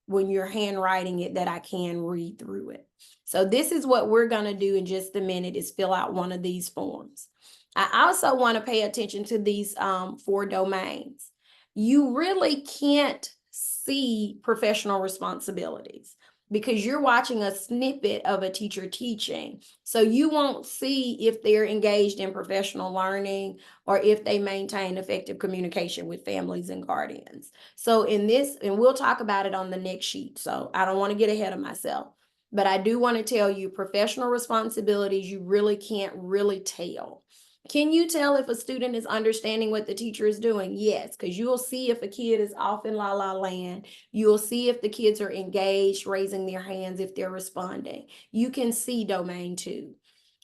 when you're handwriting it that I can read through it. So this is what we're going to do in just a minute, is fill out one of these forms. I also want to pay attention to these 4 domains. You really can't see professional responsibilities because you're watching a snippet of a teacher teaching. So you won't see if they're engaged in professional learning or if they maintain effective communication with families and guardians. So in this, and we'll talk about it on the next sheet, so I don't want to get ahead of myself, but I do want to tell you professional responsibilities, you really can't really tell. Can you tell if a student is understanding what the teacher is doing? Yes, because you'll see if a kid is off in la la land. You'll see if the kids are engaged, raising their hands if they're responding. You can see domain 2.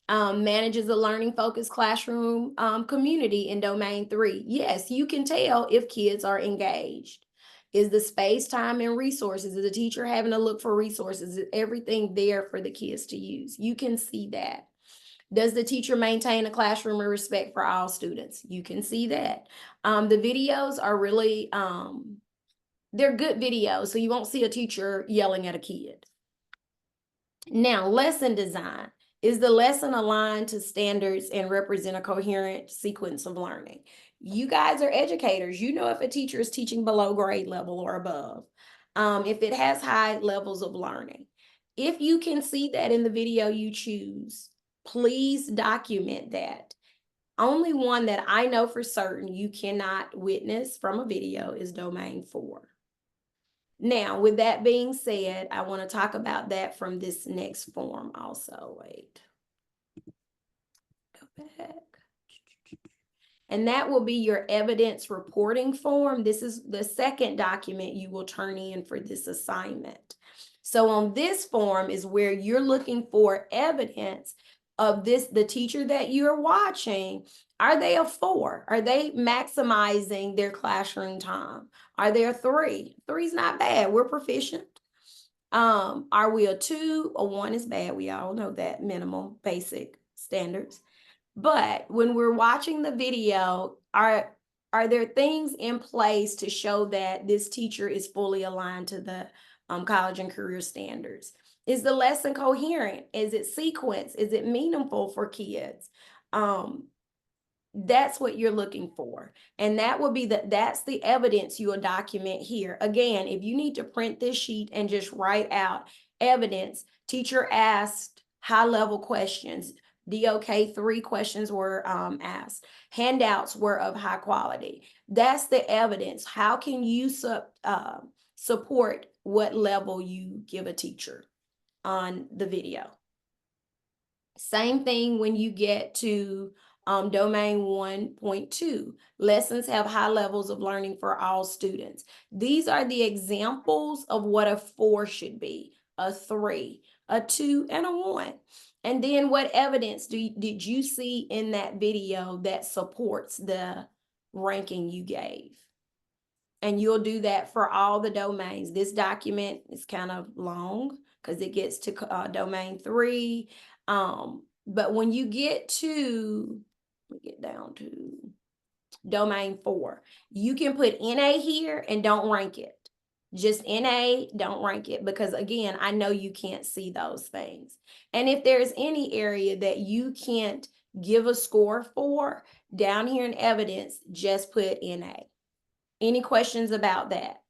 Manages a learning focused classroom community in domain 3. Yes, you can tell if kids are engaged. Is the space, time, and resources? Is the teacher having to look for resources? Is everything there for the kids to use? You can see that. Does the teacher maintain a classroom of respect for all students? You can see that. The videos are really, they're good videos, so you won't see a teacher yelling at a kid. Now, lesson design. Is the lesson aligned to standards and represent a coherent sequence of learning? You guys are educators. You know if a teacher is teaching below grade level or above. If it has high levels of learning. If you can see that in the video you choose, please document that. Only one that I know for certain you cannot witness from a video is domain 4. Now, with that being said, I want to talk about that from this next form also. Wait. Go back. And that will be your evidence reporting form. This is the second document you will turn in for this assignment. So on this form is where you're looking for evidence of this, the teacher that you're watching. Are they a 4? Are they maximizing their classroom time? Are they a 3? 3's not bad. We're proficient. Are we a 2? A 1 is bad. We all know that, minimum basic standards. But when we're watching the video, are there things in place to show that this teacher is fully aligned to the college and career standards? Is the lesson coherent? Is it sequenced? Is it meaningful for kids? That's what you're looking for. And that will be that's the evidence you will document here. Again, if you need to print this sheet and just write out evidence, teacher asked high-level questions. DOK 3 questions were asked. Handouts were of high quality. That's the evidence. How can you support what level you give a teacher on the video? Same thing when you get to domain 1.2. Lessons have high levels of learning for all students. These are the examples of what a 4 should be, a 3, a 2, and a 1. And then what evidence did you see in that video that supports the ranking you gave? And you'll do that for all the domains. This document is kind of long because it gets to domain 3. But when you get to, let me get down to domain 4, you can put NA here and don't rank it. Just NA, don't rank it, because again, I know you can't see those things. And if there's any area that you can't give a score for, down here in evidence, just put NA. Any questions about that?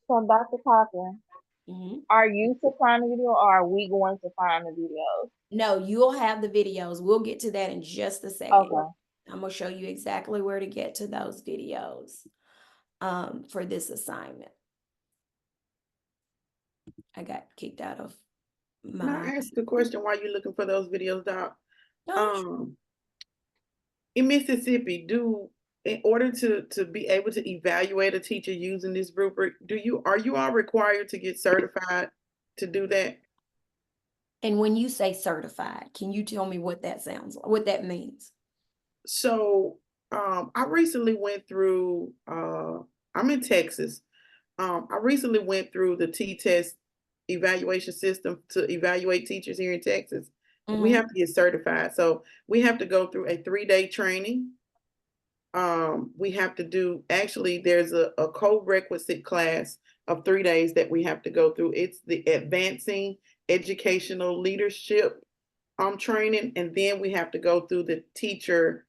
So Dr. Cochran, are you supplying the video or are we going to find the videos? No, you'll have the videos. We'll get to that in just a second. Okay. I'm going to show you exactly where to get to those videos for this assignment. I got kicked out of my... Can I ask the question while you're looking for those videos, Doc? No, in Mississippi, in order to be able to evaluate a teacher using this rubric, are you all required to get certified to do that? And when you say certified, can you tell me what that sounds like, what that means? So I recently went through, I'm in Texas. I recently went through the T-test evaluation system to evaluate teachers here in Texas. We have to get certified. So we have to go through a 3-day training. We have to do, actually, there's a co-requisite class of 3 days that we have to go through. It's the Advancing Educational Leadership training. And then we have to go through the Teacher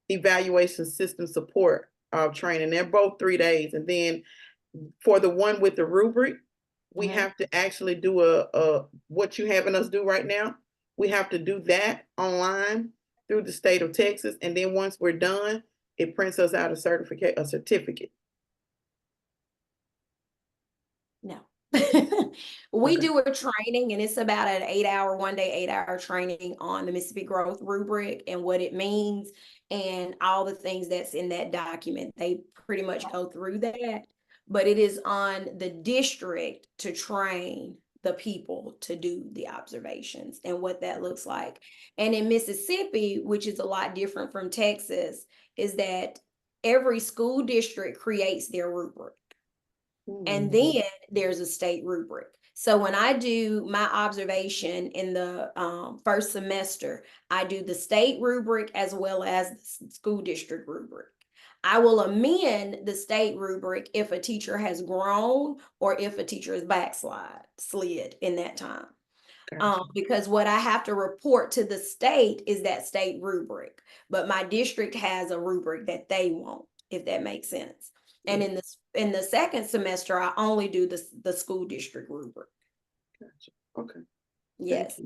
Evaluation System Support training. They're both 3 days. And then for the one with the rubric, we have to actually do what you having us do right now. We have to do that online through the state of Texas. And then once we're done, it prints us out a certificate. No. We do a training, and it's about an 8-hour, 1-day, 8-hour training on the Mississippi Growth Rubric and what it means and all the things that's in that document. They pretty much go through that, but it is on the district to train the people to do the observations and what that looks like. And in Mississippi, which is a lot different from Texas, is that every school district creates their rubric. And then there's a state rubric. So when I do my observation in the first semester, I do the state rubric as well as the school district rubric. I will amend the state rubric if a teacher has grown or if a teacher is slid in that time. Because what I have to report to the state is that state rubric, but my district has a rubric that they want, if that makes sense. And in the second semester, I only do the school district rubric. Gotcha. Okay. Yes.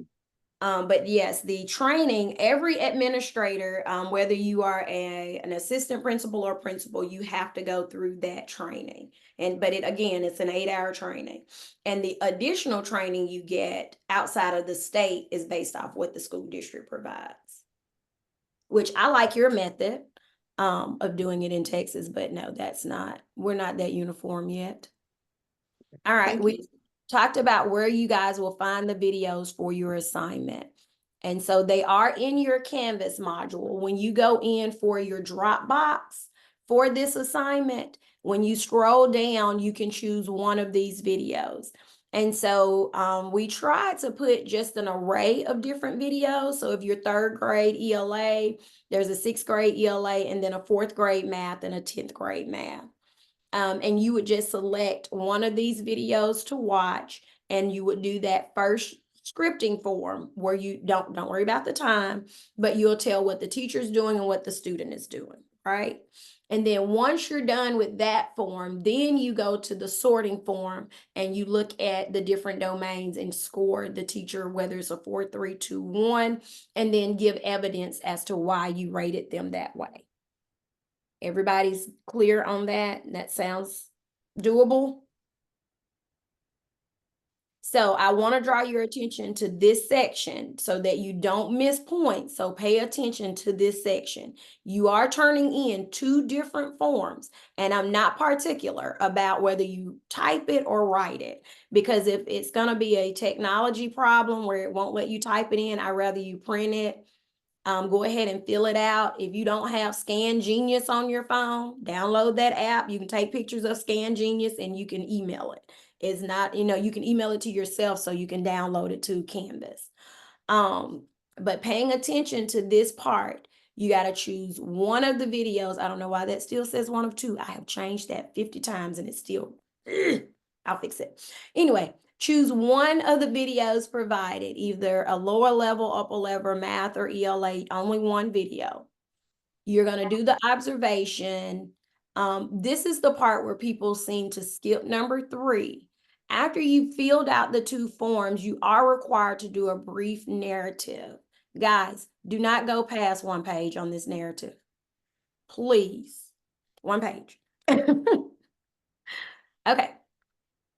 But yes, the training, every administrator, whether you are an assistant principal or principal, you have to go through that training. But it's an 8-hour training. And the additional training you get outside of the state is based off what the school district provides. Which I like your method of doing it in Texas, but no, we're not that uniform yet. All right, we talked about where you guys will find the videos for your assignment. And so they are in your Canvas module. When you go in for your Dropbox for this assignment, when you scroll down, you can choose one of these videos. And so we tried to put just an array of different videos. So if you're 3rd grade ELA, there's a 6th grade ELA, and then a 4th grade math and a 10th grade math. And you would just select one of these videos to watch, and you would do that first scripting form where you don't worry about the time, but you'll tell what the teacher's doing and what the student is doing, right? And then once you're done with that form, then you go to the sorting form and you look at the different domains and score the teacher, whether it's a 4, 3, 2, 1, and then give evidence as to why you rated them that way. Everybody's clear on that? That sounds doable? So I want to draw your attention to this section so that you don't miss points. So pay attention to this section. You are turning in 2 different forms, and I'm not particular about whether you type it or write it, because if it's going to be a technology problem where it won't let you type it in, I'd rather you print it. Go ahead and fill it out. If you don't have Scan Genius on your phone, download that app. You can take pictures of Scan Genius and you can email it. It's not, you can email it to yourself so you can download it to Canvas. But paying attention to this part, you got to choose one of the videos. I don't know why that still says 1 of 2. I have changed that 50 times and it's still, I'll fix it. Anyway, choose one of the videos provided, either a lower level, upper level, math, or ELA, only one video. You're going to do the observation. This is the part where people seem to skip number 3. After you've filled out the 2 forms, you are required to do a brief narrative. Guys, do not go past 1 page on this narrative. Please. 1 page. Okay.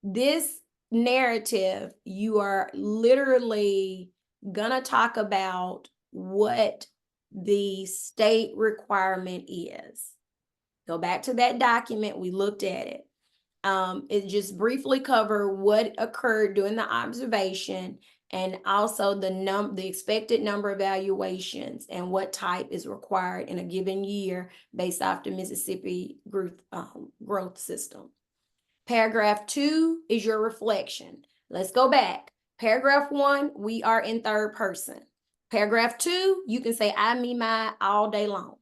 This narrative, you are literally gonna talk about what the state requirement is. Go back to that document, we looked at it. It just briefly cover what occurred during the observation, and also the expected number of evaluations and what type is required in a given year based off the Mississippi growth system. Paragraph 2 is your reflection. Let's go back. Paragraph 1, we are in 3rd person. Paragraph 2, you can say I, me, my all day long,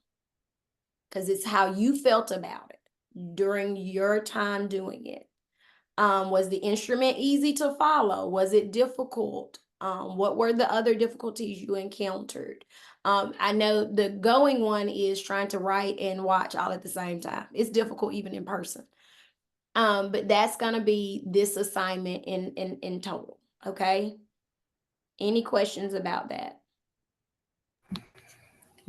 because it's how you felt about it during your time doing it. Was the instrument easy to follow? Was it difficult? What were the other difficulties you encountered? I know the going one is trying to write and watch all at the same time. It's difficult even in person. But that's going to be this assignment in total. Okay. Any questions about that?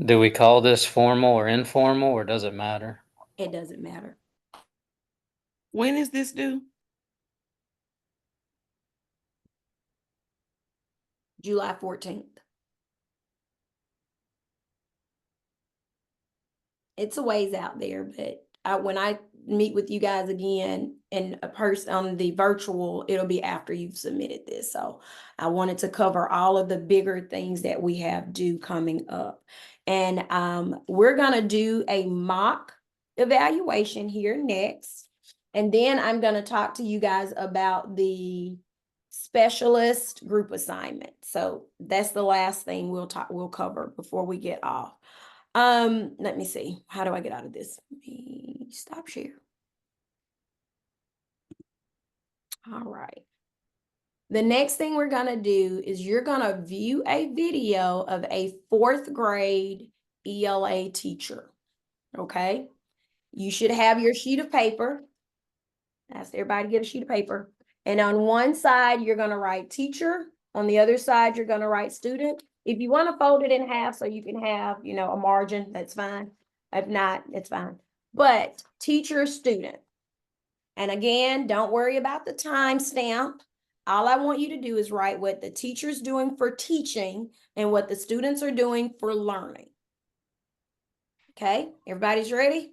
Do we call this formal or informal, or does it matter? It doesn't matter. When is this due? July 14th. It's a ways out there, but when I meet with you guys again in a person on the virtual, it'll be after you've submitted this. So I wanted to cover all of the bigger things that we have due coming up. And we're gonna do a mock evaluation here next. And then I'm gonna talk to you guys about the specialist group assignment. So that's the last thing we'll cover before we get off. Let me see. How do I get out of this? Let me stop share. All right. The next thing we're gonna do is you're gonna view a video of a 4th grade ELA teacher. Okay. You should have your sheet of paper. Ask everybody to get a sheet of paper. And on one side, you're gonna write teacher. On the other side, you're gonna write student. If you want to fold it in half so you can have, you know, a margin, that's fine. If not, it's fine. But teacher, student. And again, don't worry about the timestamp. All I want you to do is write what the teacher's doing for teaching and what the students are doing for learning. Okay, everybody's ready?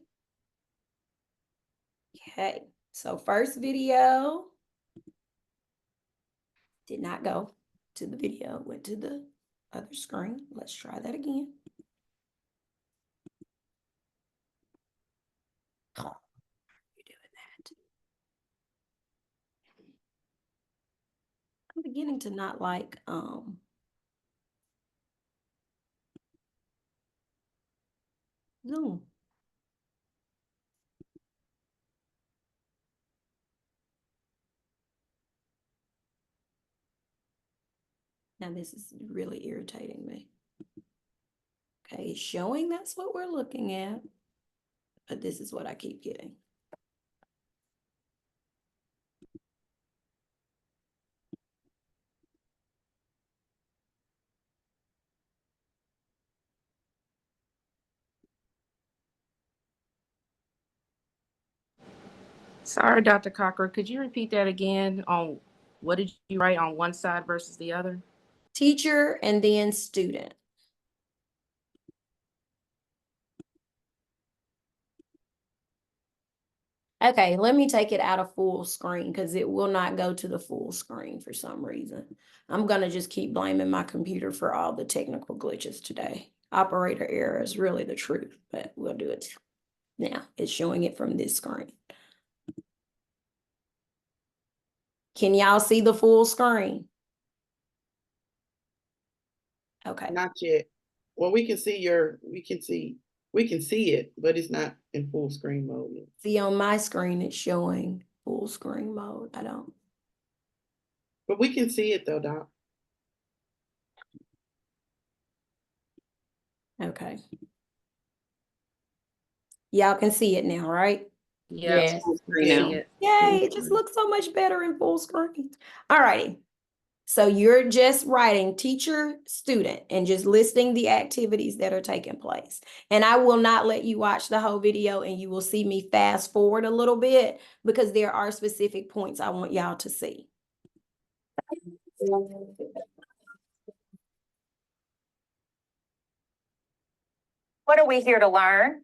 Okay, so first video did not go to the video, went to the other screen. Let's try that again. Oh, you're doing that. I'm beginning to not like Zoom. Now this is really irritating me. Okay, it's showing that's what we're looking at, but this is what I keep getting. Sorry, Dr. Cocker, could you repeat that again on what did you write on one side versus the other? Teacher and then student. Okay, let me take it out of full screen because it will not go to the full screen for some reason. I'm gonna just keep blaming my computer for all the technical glitches today. Operator error is really the truth, but we'll do it now. It's showing it from this screen. Can y'all see the full screen? Okay. Not yet. Well, we can see it, but it's not in full screen mode yet. See, on my screen, it's showing full screen mode. I don't. But we can see it though, Doc. Okay. Y'all can see it now, right? Yes. Yay, it just looks so much better in full screen. All righty. So you're just writing teacher, student, and just listing the activities that are taking place. And I will not let you watch the whole video, and you will see me fast forward a little bit because there are specific points I want y'all to see. What are we here to learn?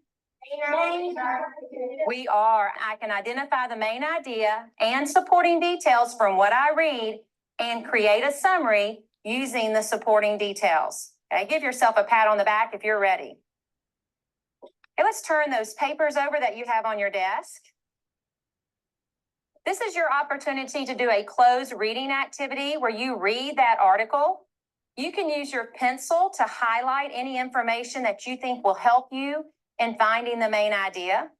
We are. I can identify the main idea and supporting details from what I read and create a summary using the supporting details. Okay, give yourself a pat on the back if you're ready. Okay, let's turn those papers over that you have on your desk. This is your opportunity to do a closed reading activity where you read that article. You can use your pencil to highlight any information that you think will help you in finding the main idea.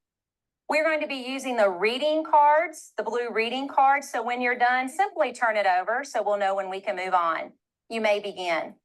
We're going to be using the reading cards, the blue reading cards. So when you're done, simply turn it over so we'll know when we can move on. You may begin.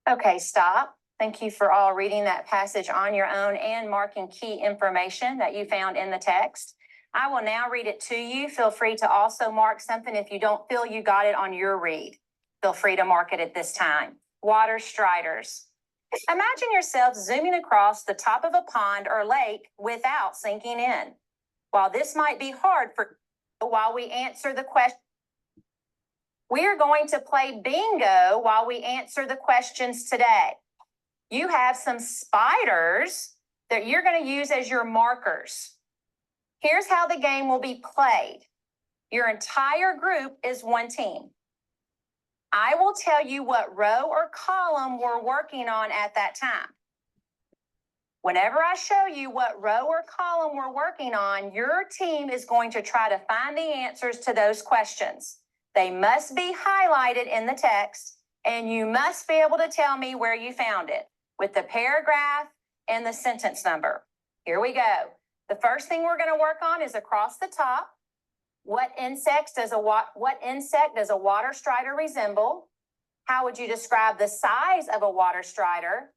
Okay, stop. Thank you for all reading that passage on your own and marking key information that you found in the text. I will now read it to you. Feel free to also mark something if you don't feel you got it on your read. Feel free to mark it at this time. Water striders. Imagine yourself zooming across the top of a pond or lake without sinking in. While this might be hard while we answer the question, we are going to play bingo while we answer the questions today. You have some spiders that you're going to use as your markers. Here's how the game will be played. Your entire group is one team. I will tell you what row or column we're working on at that time. Whenever I show you what row or column we're working on, your team is going to try to find the answers to those questions. They must be highlighted in the text, and you must be able to tell me where you found it with the paragraph and the sentence number. Here we go. The first thing we're going to work on is across the top. What insect does a water strider resemble? How would you describe the size of a water strider?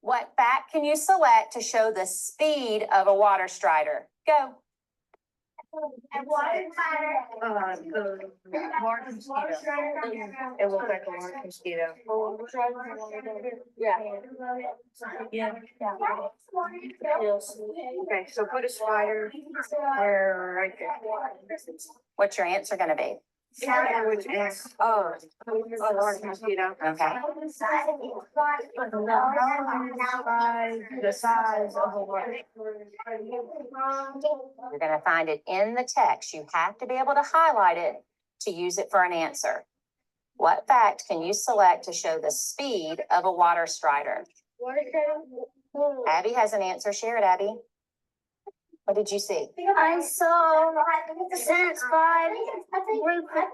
What fact can you select to show the speed of a water strider? Go. A water strider. Large mosquito. It looks like a large mosquito. Yeah. Okay, so put a spider right there. What's your answer going to be? Which is, a large mosquito. Okay. the size of a water. You're going to find it in the text. You have to be able to highlight it to use it for an answer. What fact can you select to show the speed of a water strider? Abby has an answer. Share it, Abby. What did you see? I saw sentence 5, group 1,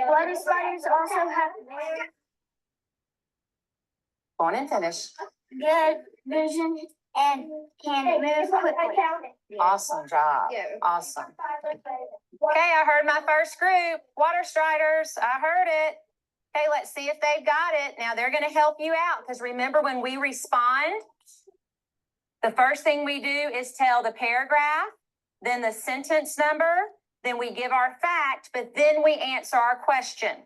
water spiders also have Go on and finish. good vision and can move quickly. Awesome job. Awesome. Okay, I heard my first group, water striders. I heard it. Okay, let's see if they've got it. Now they're going to help you out because remember when we respond, the first thing we do is tell the paragraph, then the sentence number, then we give our fact, but then we answer our question.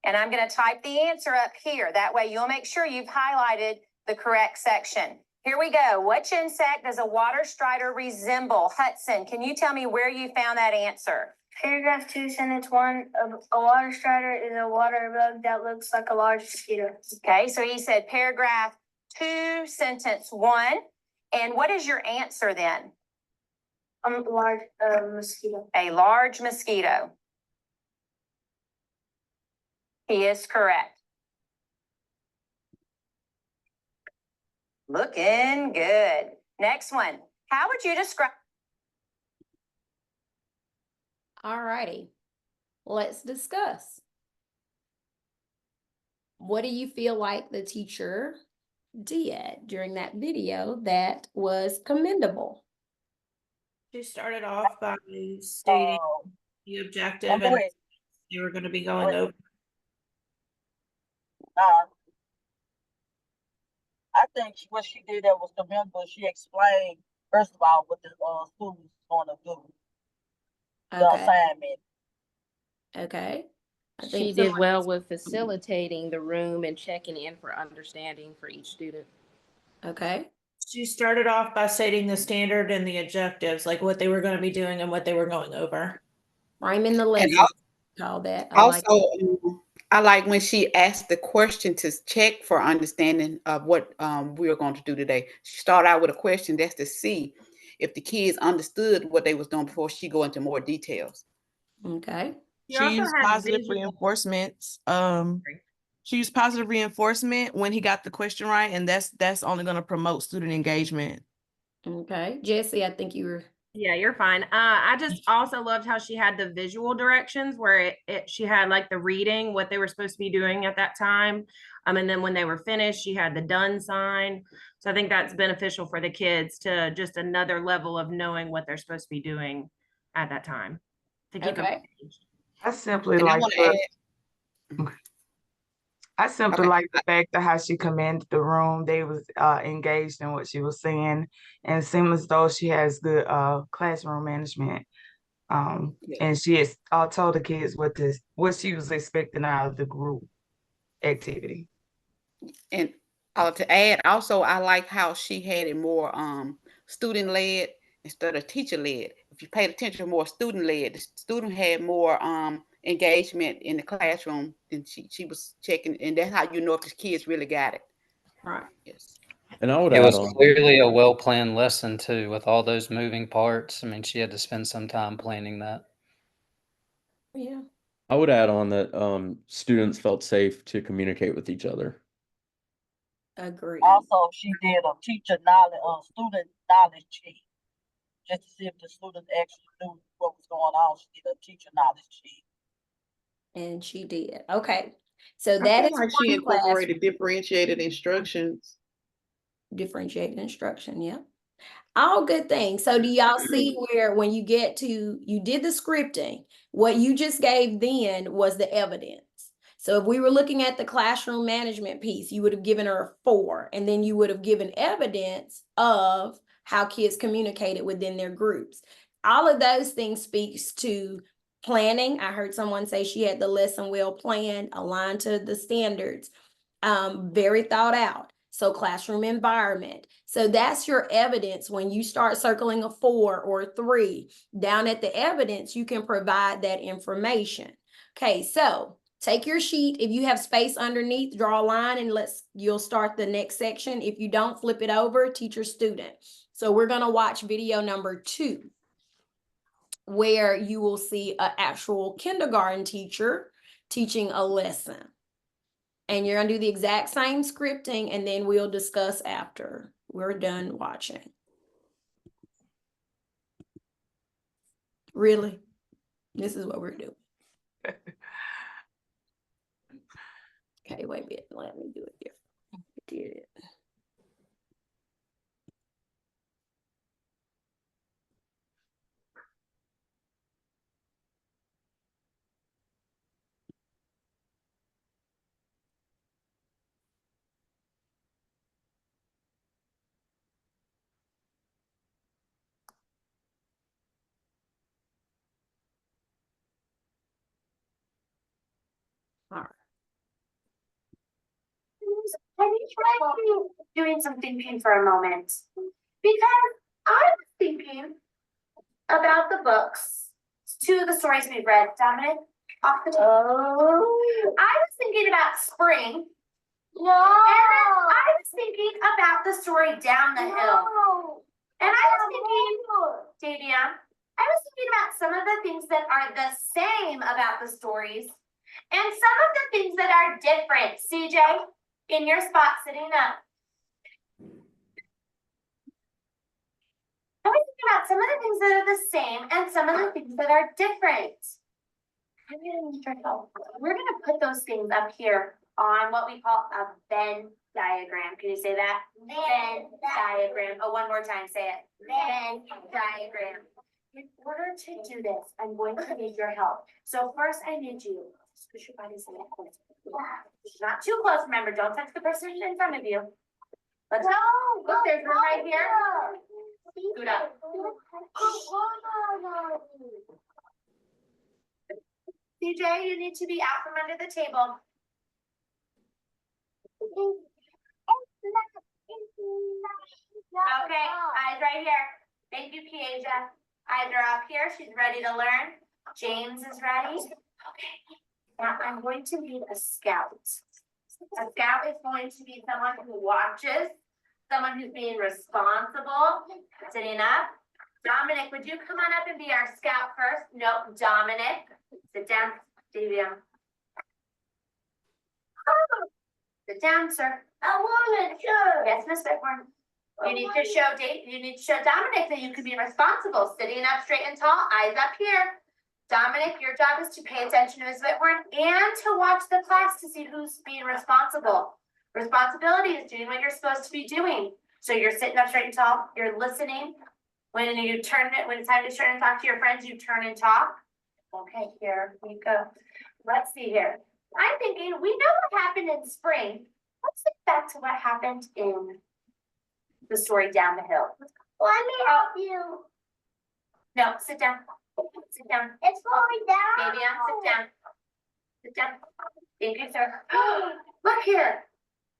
And I'm going to type the answer up here. That way you'll make sure you've highlighted the correct section. Here we go. Which insect does a water strider resemble? Hudson, can you tell me where you found that answer? Paragraph 2, sentence 1, a water strider is a water bug that looks like a large mosquito. Okay, so he said paragraph 2, sentence 1. And what is your answer then? Large mosquito. A large mosquito. He is correct. Looking good. Next one. How would you describe? All righty, let's discuss. What do you feel like the teacher did during that video that was commendable? She started off by stating the objective and they were going to be going over. I think what she did that was commendable. She explained, first of all, what the students going to do. The assignment. Okay. She did well with facilitating the room and checking in for understanding for each student. Okay. She started off by stating the standard and the objectives, like what they were going to be doing and what they were going over. I'm in the lesson. Call that. I like when she asked the question to check for understanding of what we were going to do today. She started out with a question that's to see if the kids understood what they was doing before she go into more details. Okay. She used positive reinforcements. She used positive reinforcement when he got the question right, and that's only going to promote student engagement. Okay. Jesse, I think you were. Yeah, you're fine. I just also loved how she had the visual directions where she had like the reading, what they were supposed to be doing at that time. And then when they were finished, she had the done sign. So I think that's beneficial for the kids to just another level of knowing what they're supposed to be doing at that time. To keep them engaged. I simply like like the fact of how she commended the room. They was engaged in what she was saying, and it seemed as though she has good classroom management. And she has told the kids what she was expecting out of the group activity. And To add, also, I like how she had it more student-led instead of teacher-led. If you paid attention, more student-led. The student had more engagement in the classroom than she was checking, and that's how you know if the kids really got it. Right. Yes. And I would It add was on. clearly a well-planned lesson too, with all those moving parts. I mean, she had to spend some time planning that. Yeah. I would add on that students felt safe to communicate with each other. Agreed. Also, she did a teacher knowledge, student knowledge sheet, just to see if the students actually knew what was going on. She did a teacher knowledge sheet. And she did. Okay. So I that feel is like she one class. incorporated differentiated instructions. Differentiated instruction, yeah. All good things. So do y'all see where when you get to, you did the scripting, what you just gave then was the evidence. So if we were looking at the classroom management piece, you would have given her a 4, and then you would have given evidence of how kids communicated within their groups. All of those things speaks to planning. I heard someone say she had the lesson well planned, aligned to the standards, very thought out. So classroom environment. So that's your evidence. When you start circling a 4 or a 3 down at the evidence, you can provide that information. Okay, so take your sheet. If you have space underneath, draw a line, and you'll start the next section. If you don't, flip it over, teacher student. So we're gonna watch video number 2, where you will see an actual kindergarten teacher teaching a lesson. And you're gonna do the exact same scripting, and then we'll discuss after we're done watching. Really? This is what we're doing. Okay, wait a minute. Let me do it here. I did it. All right. Have you tried doing some thinking for a moment? Because I was thinking about the books, 2 of the stories we've read. Dominic, off the table. I was thinking about spring. No. And then I was thinking about the story Down the Hill. And I was thinking, Davian, I was thinking about some of the things that are the same about the stories and some of the things that are different. CJ, in your spot, sitting up. I was thinking about some of the things that are the same and some of the things that are different. We're going to put those things up here on what we call a Venn diagram. Can you say that? Venn diagram. Oh, one more time, say it. Venn diagram. In order to do this, I'm going to need your help. So first I need you to push your bodies in that close. Not too close, remember, don't touch the person in front of you. Let's go. Look, there's one right here. Scoot up. CJ, you need to be out from under the table. Okay, eyes right here. Thank you, Kiesia. Eyes are up here. She's ready to learn. James is ready. Okay. Now I'm going to need a scout. A scout is going to be someone who watches, someone who's being responsible, sitting up. Dominic, would you come on up and be our scout first? No, Dominic. Sit down, Davian. Sit down, sir. I want it, sure. Yes, Miss Whitmore. You need to show Dominic that you can be responsible, sitting up straight and tall, eyes up here. Dominic, your job is to pay attention to Ms. Whitmore and to watch the class to see who's being responsible. Responsibility is doing what you're supposed to be doing. So you're sitting up straight and tall, you're listening. When it's time to turn and talk to your friends, you turn and talk. Okay, here we go. Let's see here. I'm thinking, we know what happened in spring. Let's think back to what happened in the story Down the Hill. Let me help you. No, sit down. Sit down. It's falling down. Davian, sit down. Sit down. Thank you, sir. Look here.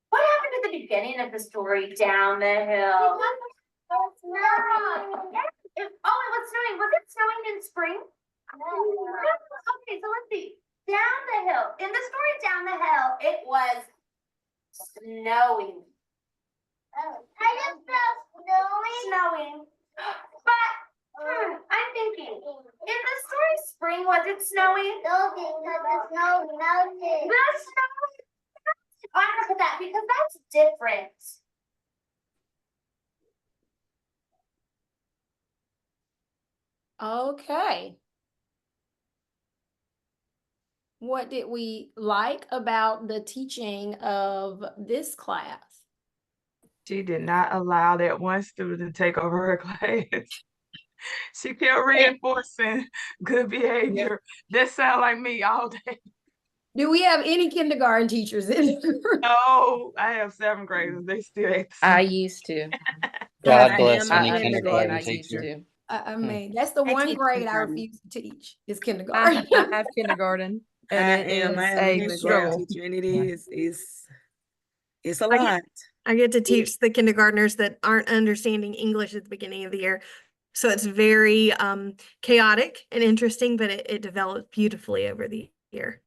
What happened at the beginning of the story? Down the hill. It's snowing. Oh, it was snowing. Was it snowing in spring? No. Okay, so let's see. Down the hill. In the story Down the Hill, it was snowing. I just felt snowing. Snowing. But I'm thinking, in the story Spring, was it snowing? No, because the snow melted. The snow. I'm gonna put that because that's different. Okay. What did we like about the teaching of this class? She did not allow that one student to take over her class. She kept reinforcing good behavior. That sound like me all day. Do we have any kindergarten teachers in here? No, I have 7th graders. They still act the I same. used to. God I bless am any a kindergarten I used teacher. to. I mean, that's the I one teach grade I kindergarten. refuse to teach is kindergarten. I have kindergarten, and I it am is a a kindergarten struggle. teacher, and it's a I get- lot. I get to teach the kindergartners that aren't understanding English at the beginning of the year. So it's very chaotic and interesting, but it develops beautifully over the year.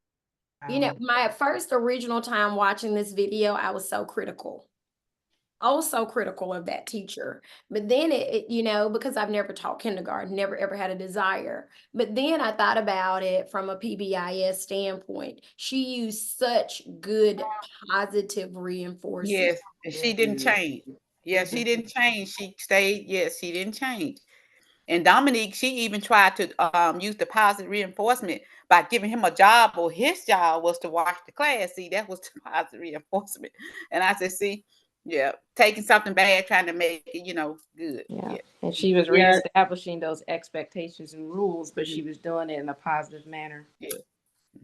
You know, my first original time watching this video, I was so critical. Also critical of that teacher. But then you know, because I've never taught kindergarten, never ever had a desire. But then I thought about it from a PBIS standpoint. She used such good positive reinforcement. Yes, and she didn't change. Yeah, she didn't change. She stayed. Yes, she didn't change. And Dominique, she even tried to use the positive reinforcement by giving him a job, or his job was to watch the class. See, that was the positive reinforcement. And I said, see, yeah, taking something bad, trying to make it, good. Yeah. And she was reestablishing those expectations and rules, but she was doing it in a positive manner. Yeah.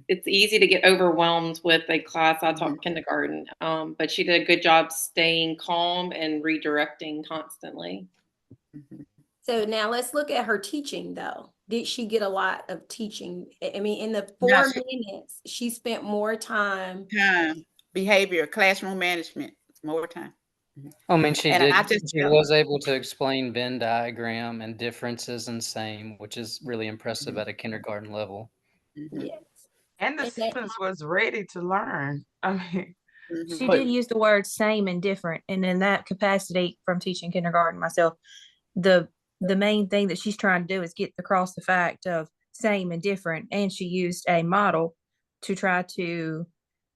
It's easy to get overwhelmed with a class. I taught kindergarten, but she did a good job staying calm and redirecting constantly. So now let's look at her teaching though. Did she get a lot of teaching? I mean, in the 4 Yes. minutes, she spent more time. Behavior, classroom management, more time. I mean, she And did. I just She was able to explain Venn diagram and differences and same, which is really impressive at a kindergarten level. Yes. And the students was ready to learn. I mean, She did use the word same and different. And in that capacity from teaching kindergarten myself, the main thing that she's trying to do is get across the fact of same and different. And she used a model to try to,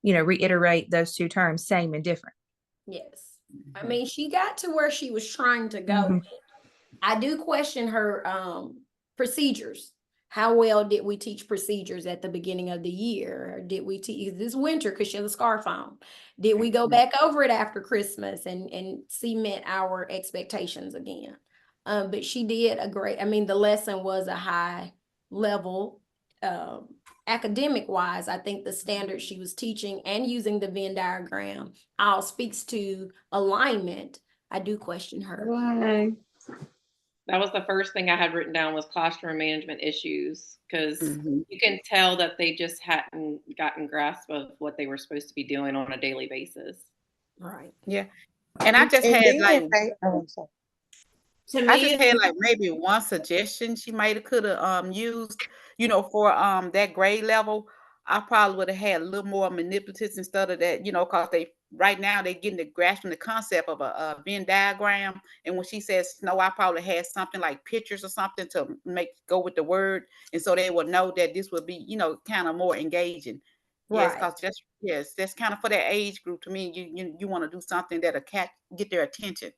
reiterate those two terms, same and different. Yes. I mean, she got to where she was trying to go. with it. I do question her procedures. How well did we teach procedures at the beginning of the year? Or did we teach this winter because she has a scarf on? Did we go back over it after Christmas and cement our expectations again? But she did I mean, the lesson was a high level academic wise. I think the standard she was teaching and using the Venn diagram all speaks to alignment. I do question her. That was the first thing I had written down was classroom management issues, because you can tell that they just hadn't gotten grasp of what they were supposed to be doing on a daily basis. Right. Yeah. And I just had like maybe one suggestion she could have used, for that grade level. I probably would have had a little more manipulatives instead of that, because right now they're getting the grasping the concept of a Venn diagram. And when she says snow, I probably had something like pictures or something to go with the word, and so they would know that this would be, kind of more engaging. Yes, Right. because that's kind of for that age group. To me, you want to do something that'll get their attention.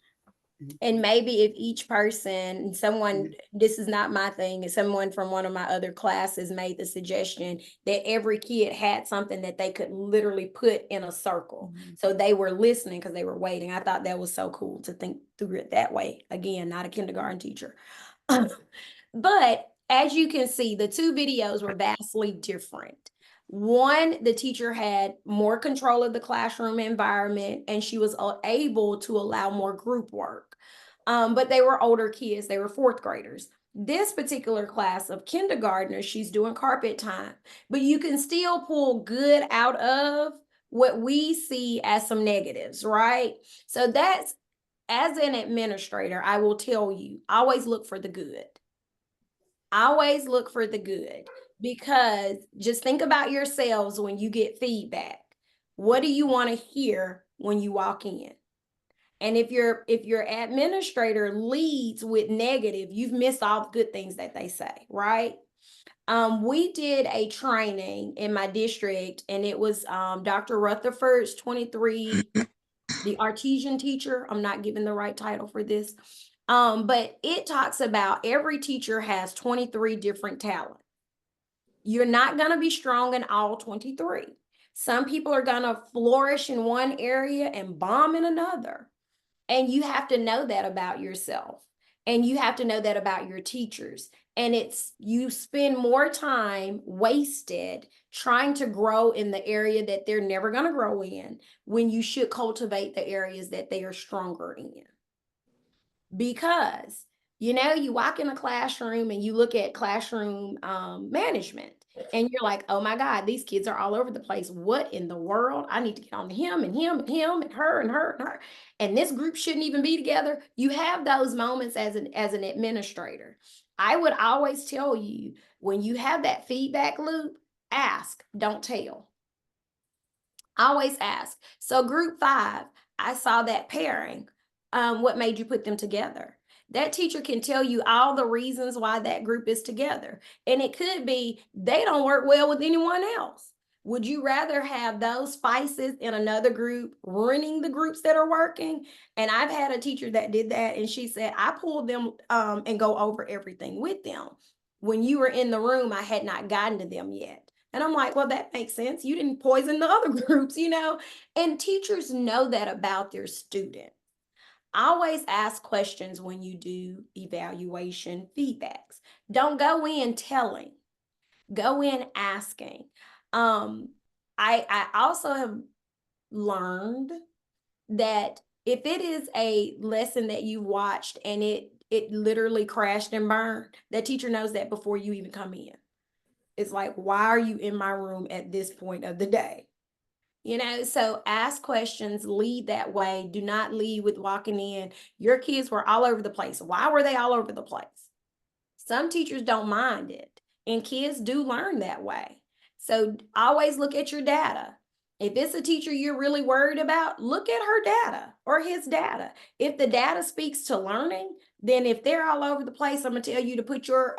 And maybe if each person, this is not my thing, if someone from one of my other classes made the suggestion that every kid had something that they could literally put in a circle. So they were listening because they were waiting. I thought that was so cool to think through it that way. Again, not a kindergarten teacher. But as you can see, the two videos were vastly different. One, the teacher had more control of the classroom environment and she was able to allow more group work. But they were older kids, they were 4th graders. This particular class of kindergartners, she's doing carpet time, but you can still pull good out of what we see as some negatives, right? So that's, as an administrator, I will tell you, always look for the good. Always look for the good, because just think about yourselves when you get feedback. What do you want to hear when you walk in? And if your administrator leads with negative, you've missed all the good things that they say, right? We did a training in my district, and it was Dr. Rutherford's 23, the Artesian teacher. I'm not giving the right title for this. But it talks about every teacher has 23 different talents. You're not going to be strong in all 23. Some people are going to flourish in one area and bomb in another. And you have to know that about yourself. And you have to know that about your teachers. And you spend more time wasted trying to grow in the area that they're never going to grow in, when you should cultivate the areas that they are stronger in. Because, you walk in a classroom and you look at classroom management, and you're like, oh my God, these kids are all over the place. What in the world? I need to get on to him and him and him and her and her and her. And this group shouldn't even be together. You have those moments as an administrator. I would always tell you, when you have that feedback loop, ask, don't tell. Always ask. So group 5, I saw that pairing. What made you put them together? That teacher can tell you all the reasons why that group is together. And it could be they don't work well with anyone else. Would you rather have those spices in another group ruining the groups that are working? And I've had a teacher that did that, and she said, I pulled them and go over everything with them. When you were in the room, I had not gotten to them yet. And I'm like, well, that makes sense. You didn't poison the other groups, And teachers know that about their students. Always ask questions when you do evaluation feedbacks. Don't go in telling. Go in asking. I also have learned that if it is a lesson that you watched and it literally crashed and burned, that teacher knows that before you even come in. It's like, why are you in my room at this point of the day? So ask questions, lead that way. Do not lead with walking in. Your kids were all over the place. Why were they all over the place? Some teachers don't mind it, and kids do learn that way. So always look at your data. If it's a teacher you're really worried about, look at her data or his data. If the data speaks to learning, then if they're all over the place, I'm going to tell you to put your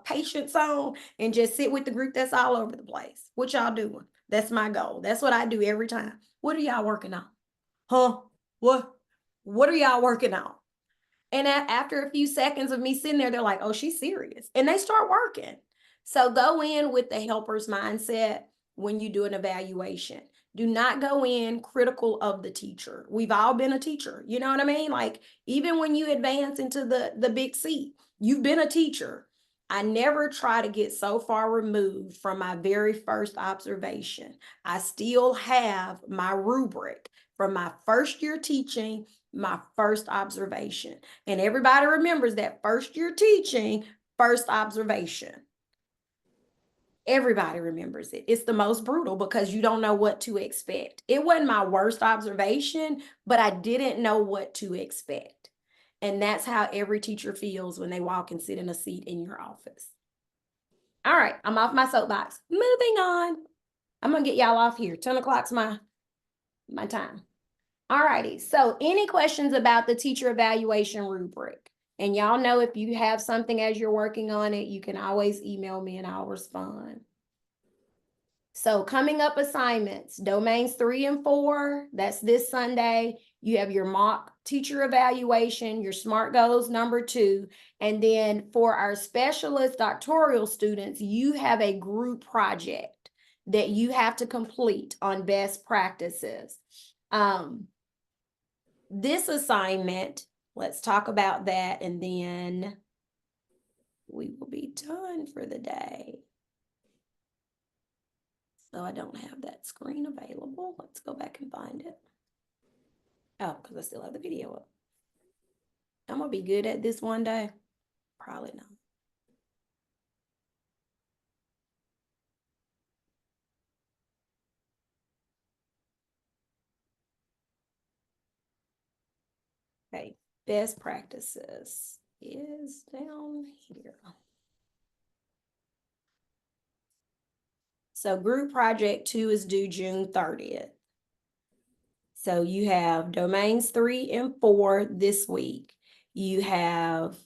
patience on and just sit with the group that's all over the place. What y'all doing? That's my goal. That's what I do every time. What are y'all working on? Huh? What are y'all working on? And after a few seconds of me sitting there, they're like, oh, she's serious. And they start working. So go in with the helper's mindset when you do an evaluation. Do not go in critical of the teacher. We've all been a teacher. You know what I mean? Like, even when you advance into the big seat, you've been a teacher. I never try to get so far removed from my very first observation. I still have my rubric from my first year teaching, my first observation. And everybody remembers that first year teaching, first observation. Everybody remembers it. It's the most brutal because you don't know what to expect. It wasn't my worst observation, but I didn't know what to expect. And that's how every teacher feels when they walk and sit in a seat in your office. All right, I'm off my soapbox. Moving on. I'm going to get y'all off here. 10 o'clock's my time. All righty. So any questions about the teacher evaluation rubric? And y'all know, if you have something as you're working on it, you can always email me and I'll respond. So coming up assignments, domains 3 and 4, that's this Sunday. You have your mock teacher evaluation, your SMART goals number 2. And then for our specialist doctoral students, you have a group project that you have to complete on best practices. This assignment, let's talk about that, and then we will be done for the day. So I don't have that screen available. Let's go back and find it. Oh, because I still have the video up. I'm going to be good at this one day. Probably not. Okay, best practices is down here. So group project 2 is due June 30th. So you have domains 3 and 4 this week. You have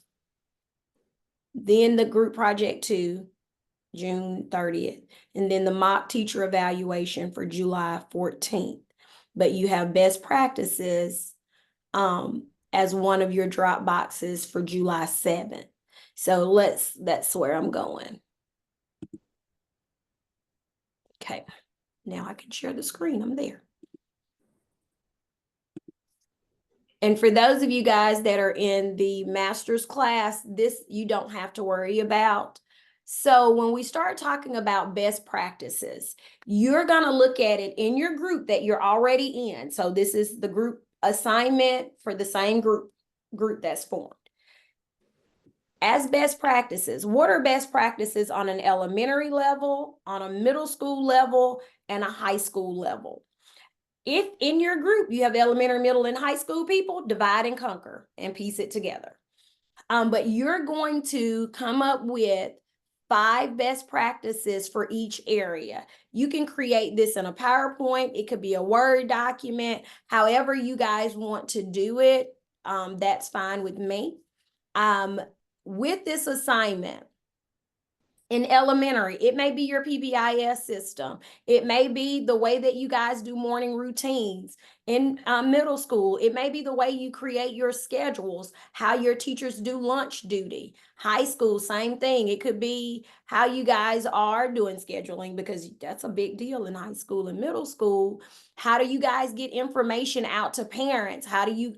then the group project 2, June 30th, and then the mock teacher evaluation for July 14th. But you have best practices as one of your drop boxes for July 7th. So that's where I'm going. Okay, now I can share the screen. I'm there. And for those of you guys that are in the master's class, this you don't have to worry about. So when we start talking about best practices, you're going to look at it in your group that you're already in. So this is the group assignment for the same group that's formed. As best practices, what are best practices on an elementary level, on a middle school level, and a high school level? If in your group you have elementary, middle, and high school people, divide and conquer and piece it together. But you're going to come up with 5 best practices for each area. You can create this in a PowerPoint. It could be a Word document. However you guys want to do it, that's fine with me. With this assignment, in elementary, it may be your PBIS system. It may be the way that you guys do morning routines. In middle school, it may be the way you create your schedules, how your teachers do lunch duty. High school, same thing. It could be how you guys are doing scheduling, because that's a big deal in high school and middle school. How do you guys get information out to parents? How do you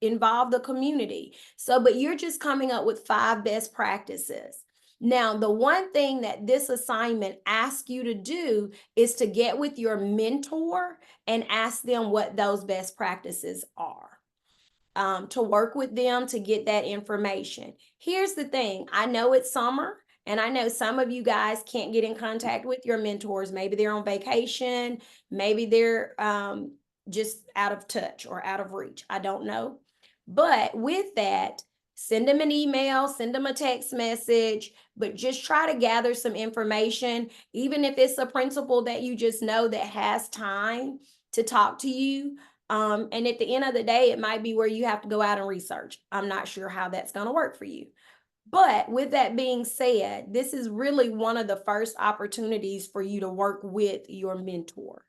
involve the community? So, but you're just coming up with 5 best practices. Now, the one thing that this assignment asks you to do is to get with your mentor and ask them what those best practices are, to work with them to get that information. Here's the thing. I know it's summer, and I know some of you guys can't get in contact with your mentors. Maybe they're on vacation. Maybe they're just out of touch or out of reach. I don't know. But with that, send them an email, send them a text message, but just try to gather some information, even if it's a principal that you just know that has time to talk to you. And at the end of the day, it might be where you have to go out and research. I'm not sure how that's going to work for you. But with that being said, this is really one of the first opportunities for you to work with your mentor,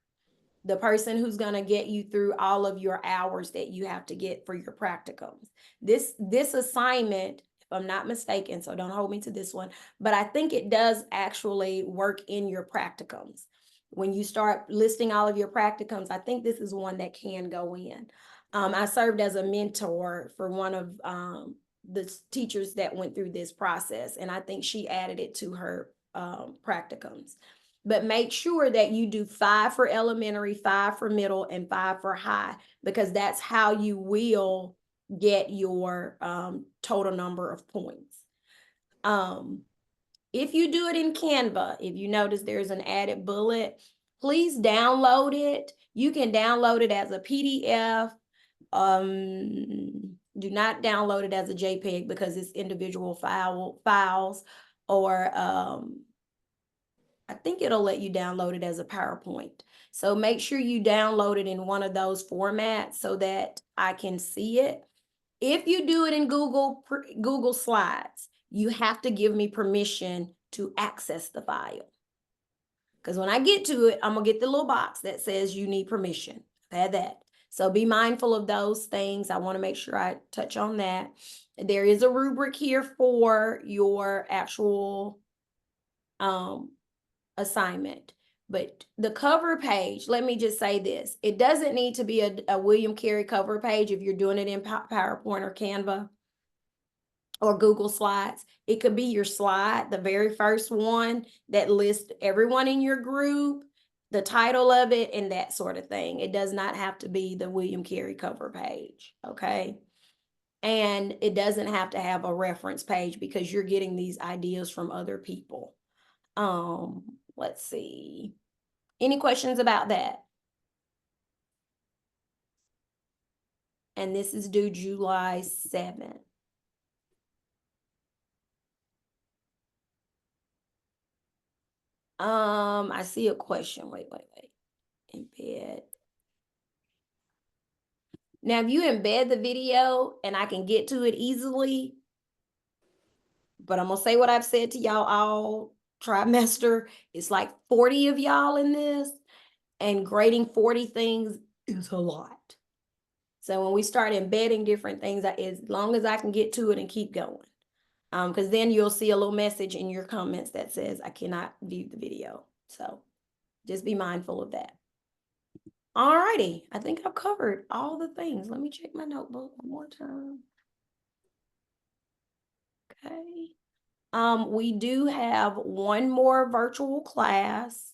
the person who's going to get you through all of your hours that you have to get for your practicums. This assignment, if I'm not mistaken, so don't hold me to this one, but I think it does actually work in your practicums. When you start listing all of your practicums, I think this is one that can go in. I served as a mentor for one of the teachers that went through this process, and I think she added it to her practicums. But make sure that you do 5 for elementary, 5 for middle, and 5 for high, because that's how you will get your total number of points. If you do it in Canva, if you notice there's an added bullet, please download it. You can download it as a PDF. Do not download it as a JPEG because it's individual files, or I think it'll let you download it as a PowerPoint. So make sure you download it in one of those formats so that I can see it. If you do it in Google Slides, you have to give me permission to access the file. Because when I get to it, I'm going to get the little box that says you need permission. I've had that. So be mindful of those things. I want to make sure I touch on that. There is a rubric here for your actual assignment. But the cover page, let me just say this. It doesn't need to be a William Carey cover page if you're doing it in PowerPoint or Canva or Google Slides. It could be your slide, the very first one that lists everyone in your group, the title of it, and that sort of thing. It does not have to be the William Carey cover page, okay? And it doesn't have to have a reference page because you're getting these ideas from other people. Let's see. Any questions about that? And this is due July 7th. I see a question. Wait. Embed. Now, if you embed the video and I can get to it easily, but I'm gonna say what I've said to y'all all trimester. It's like 40 of y'all in this, and grading 40 things is a lot. So when we start embedding different things, as long as I can get to it and keep going. Because then you'll see a little message in your comments that says I cannot view the video. So just be mindful of that. All righty, I think I've covered all the things. Let me check my notebook one more time. Okay. We do have one more virtual class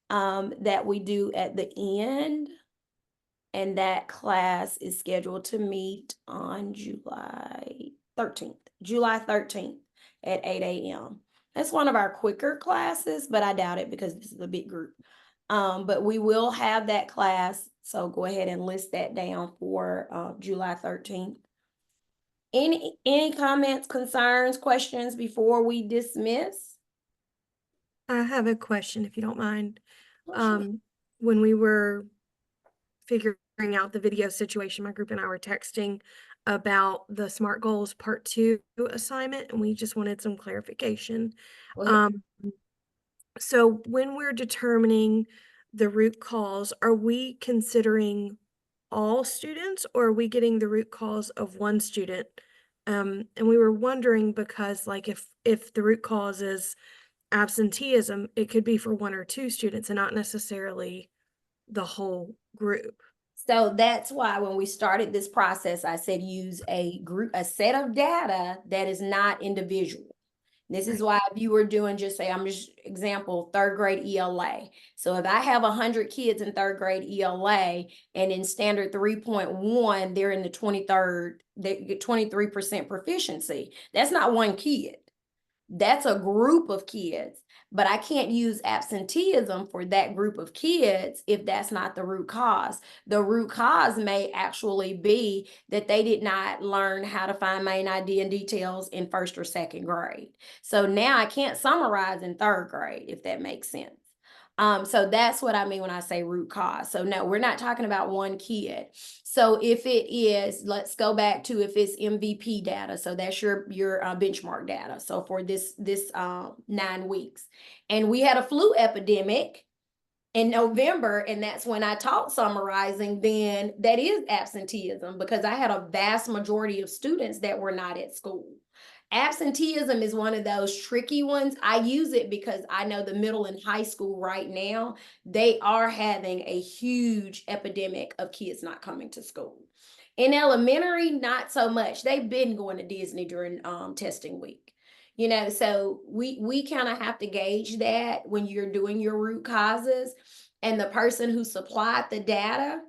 that we do at the end, and that class is scheduled to meet on July 13th at 8 a.m. That's one of our quicker classes, but I doubt it because this is a big group. But we will have that class, so go ahead and list that down for July 13th. Any comments, concerns, questions before we dismiss? I have a question, if you don't mind. Oh, sure. When we were figuring out the video situation, my group and I were texting about the SMART Goals Part 2 assignment, and we just wanted some clarification. So when we're determining the root cause, are we considering all students, or are we getting the root cause of one student? And we were wondering because, like, if the root cause is absenteeism, it could be for one or two students and not necessarily the whole group. So that's why when we started this process, I said use a set of data that is not individual. This is why if you were doing I'm just example, third grade ELA. So if I have 100 kids in third grade ELA and in standard 3.1, they're in the 23% proficiency. That's not one kid. That's a group of kids, but I can't use absenteeism for that group of kids if that's not the root cause. The root cause may actually be that they did not learn how to find main ID and details in first or second grade. So now I can't summarize in third grade, if that makes sense. So that's what I mean when I say root cause. So no, we're not talking about one kid. So if it is, let's go back to if it's MVP data. So that's your benchmark data. So for this 9 weeks, and we had a flu epidemic in November, and that's when I taught summarizing, then that is absenteeism because I had a vast majority of students that were not at school. Absenteeism is one of those tricky ones. I use it because I know the middle and high school right now, they are having a huge epidemic of kids not coming to school. In elementary, not so much. They've been going to Disney during testing week. You know, so we kind of have to gauge that when you're doing your root causes. And the person who supplied the data,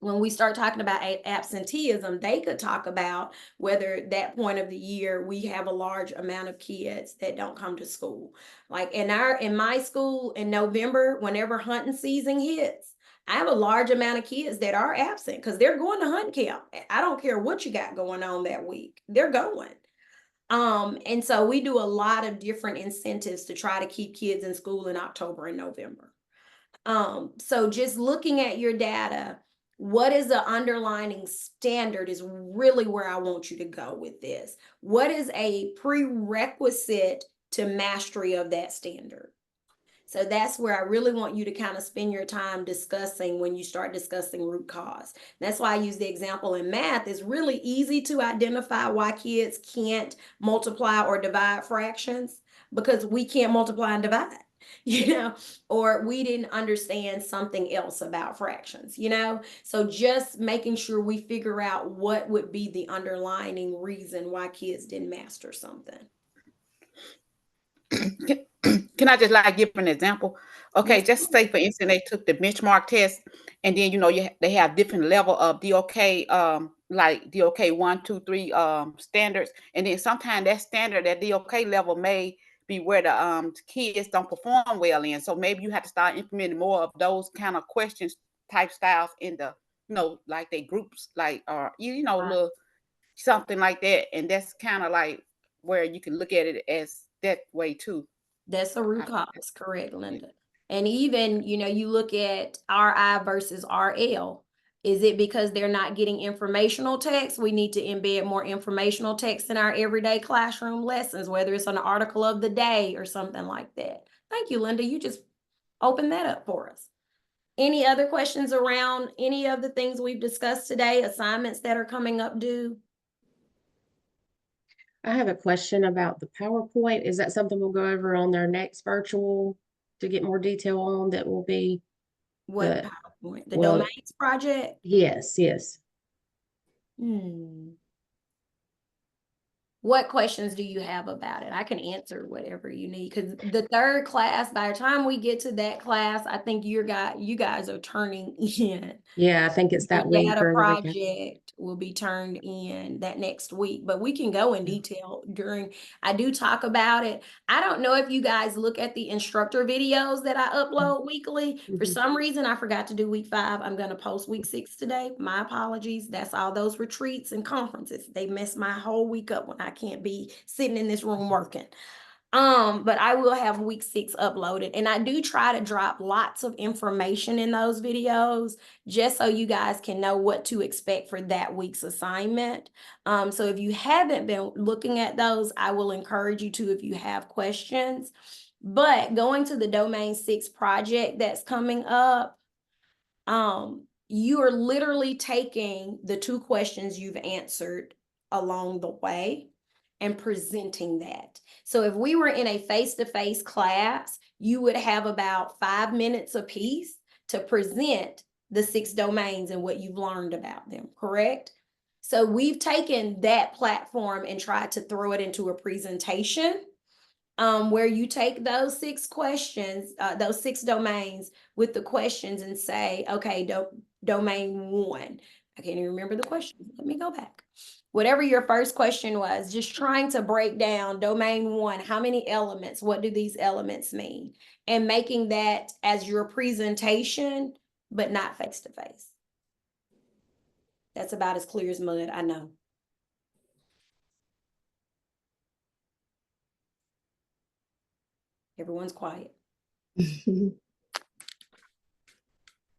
when we start talking about absenteeism, they could talk about whether at that point of the year we have a large amount of kids that don't come to school. Like in my school in November, whenever hunting season hits, I have a large amount of kids that are absent because they're going to hunt camp. I don't care what you got going on that week, they're going. And so we do a lot of different incentives to try to keep kids in school in October and November. So just looking at your data, what is the underlying standard is really where I want you to go with this. What is a prerequisite to mastery of that standard? So that's where I really want you to kind of spend your time discussing when you start discussing root cause. That's why I use the example in math. It's really easy to identify why kids can't multiply or divide fractions because we can't multiply and divide. You know, or we didn't understand something else about fractions, you know? So just making sure we figure out what would be the underlying reason why kids didn't master something. Can I just give an example? Okay, yes. Just say for instance, they took the benchmark test and then, they have different level of DOK, like DOK 1, 2, 3 standards. And then sometimes that standard, that DOK level may be where the kids don't perform well in. So maybe you have to start implementing more of those kind of questions type styles in the like they groups, like, little something like that. And that's kind of like where you can look at it as that way too. That's the root cause, correct, Linda. And even, you look at RI versus RL. Is it because they're not getting informational text? We need to embed more informational text in our everyday classroom lessons, whether it's an article of the day or something like that. Thank you, Linda. You just opened that up for us. Any other questions around any of the things we've discussed today, assignments that are coming up due? I have a question about the PowerPoint. Is that something we'll go over on their next virtual to get more detail on? That will be what PowerPoint? The domains project? Yes. What questions do you have about it? I can answer whatever you need, because the third class, by the time we get to that class, I think you guys are turning in. Yeah, I think it's that The week data or the weekend. project will be turned in that next week, but we can go in detail I do talk about it. I don't know if you guys look at the instructor videos that I upload weekly. For some reason, I forgot to do week 5. I'm going to post week 6 today. My apologies. That's all those retreats and conferences. They mess my whole week up when I can't be sitting in this room working. But I will have week 6 uploaded, and I do try to drop lots of information in those videos just so you guys can know what to expect for that week's assignment. So if you haven't been looking at those, I will encourage you to if you have questions. But going to the Domain 6 project that's coming up, you are literally taking the 2 questions you've answered along the way and presenting that. So if we were in a face-to-face class, you would have about 5 minutes apiece to present the 6 domains and what you've learned about them, correct? So we've taken that platform and tried to throw it into a presentation where you take those 6 questions, those 6 domains with the questions and say, okay, domain 1. I can't even remember the question. Let me go back. Whatever your first question was, just trying to break down domain 1, how many elements, what do these elements mean? And making that as your presentation, but not face-to-face. That's about as clear as mud, I know. Everyone's quiet.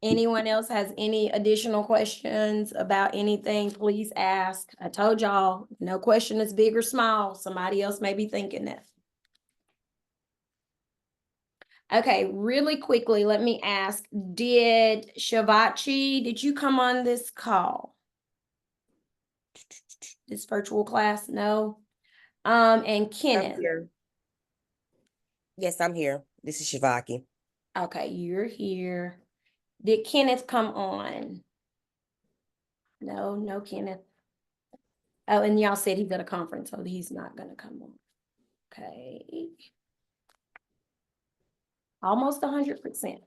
Anyone else has any additional questions about anything, please ask. I told y'all, no question is big or small. Somebody else may be thinking that. Okay, really quickly, let me ask, did you come on this call? This virtual class? No? And Kenneth? Yes, I'm here. This is Shavaki. Okay, you're here. Did Kenneth come on? No, Kenneth. Oh, and y'all said he's at a conference, so he's not gonna come on. Okay. Almost 100%.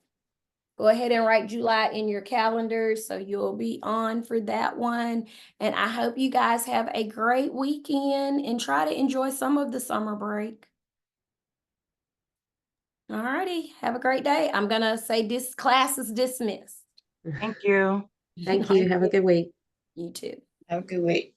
Go ahead and write July in your calendar so you'll be on for that one. And I hope you guys have a great weekend and try to enjoy some of the summer break. All righty, have a great day. I'm gonna say this class is dismissed. Thank you. Thank you. Have a good week. You too. Have a good week.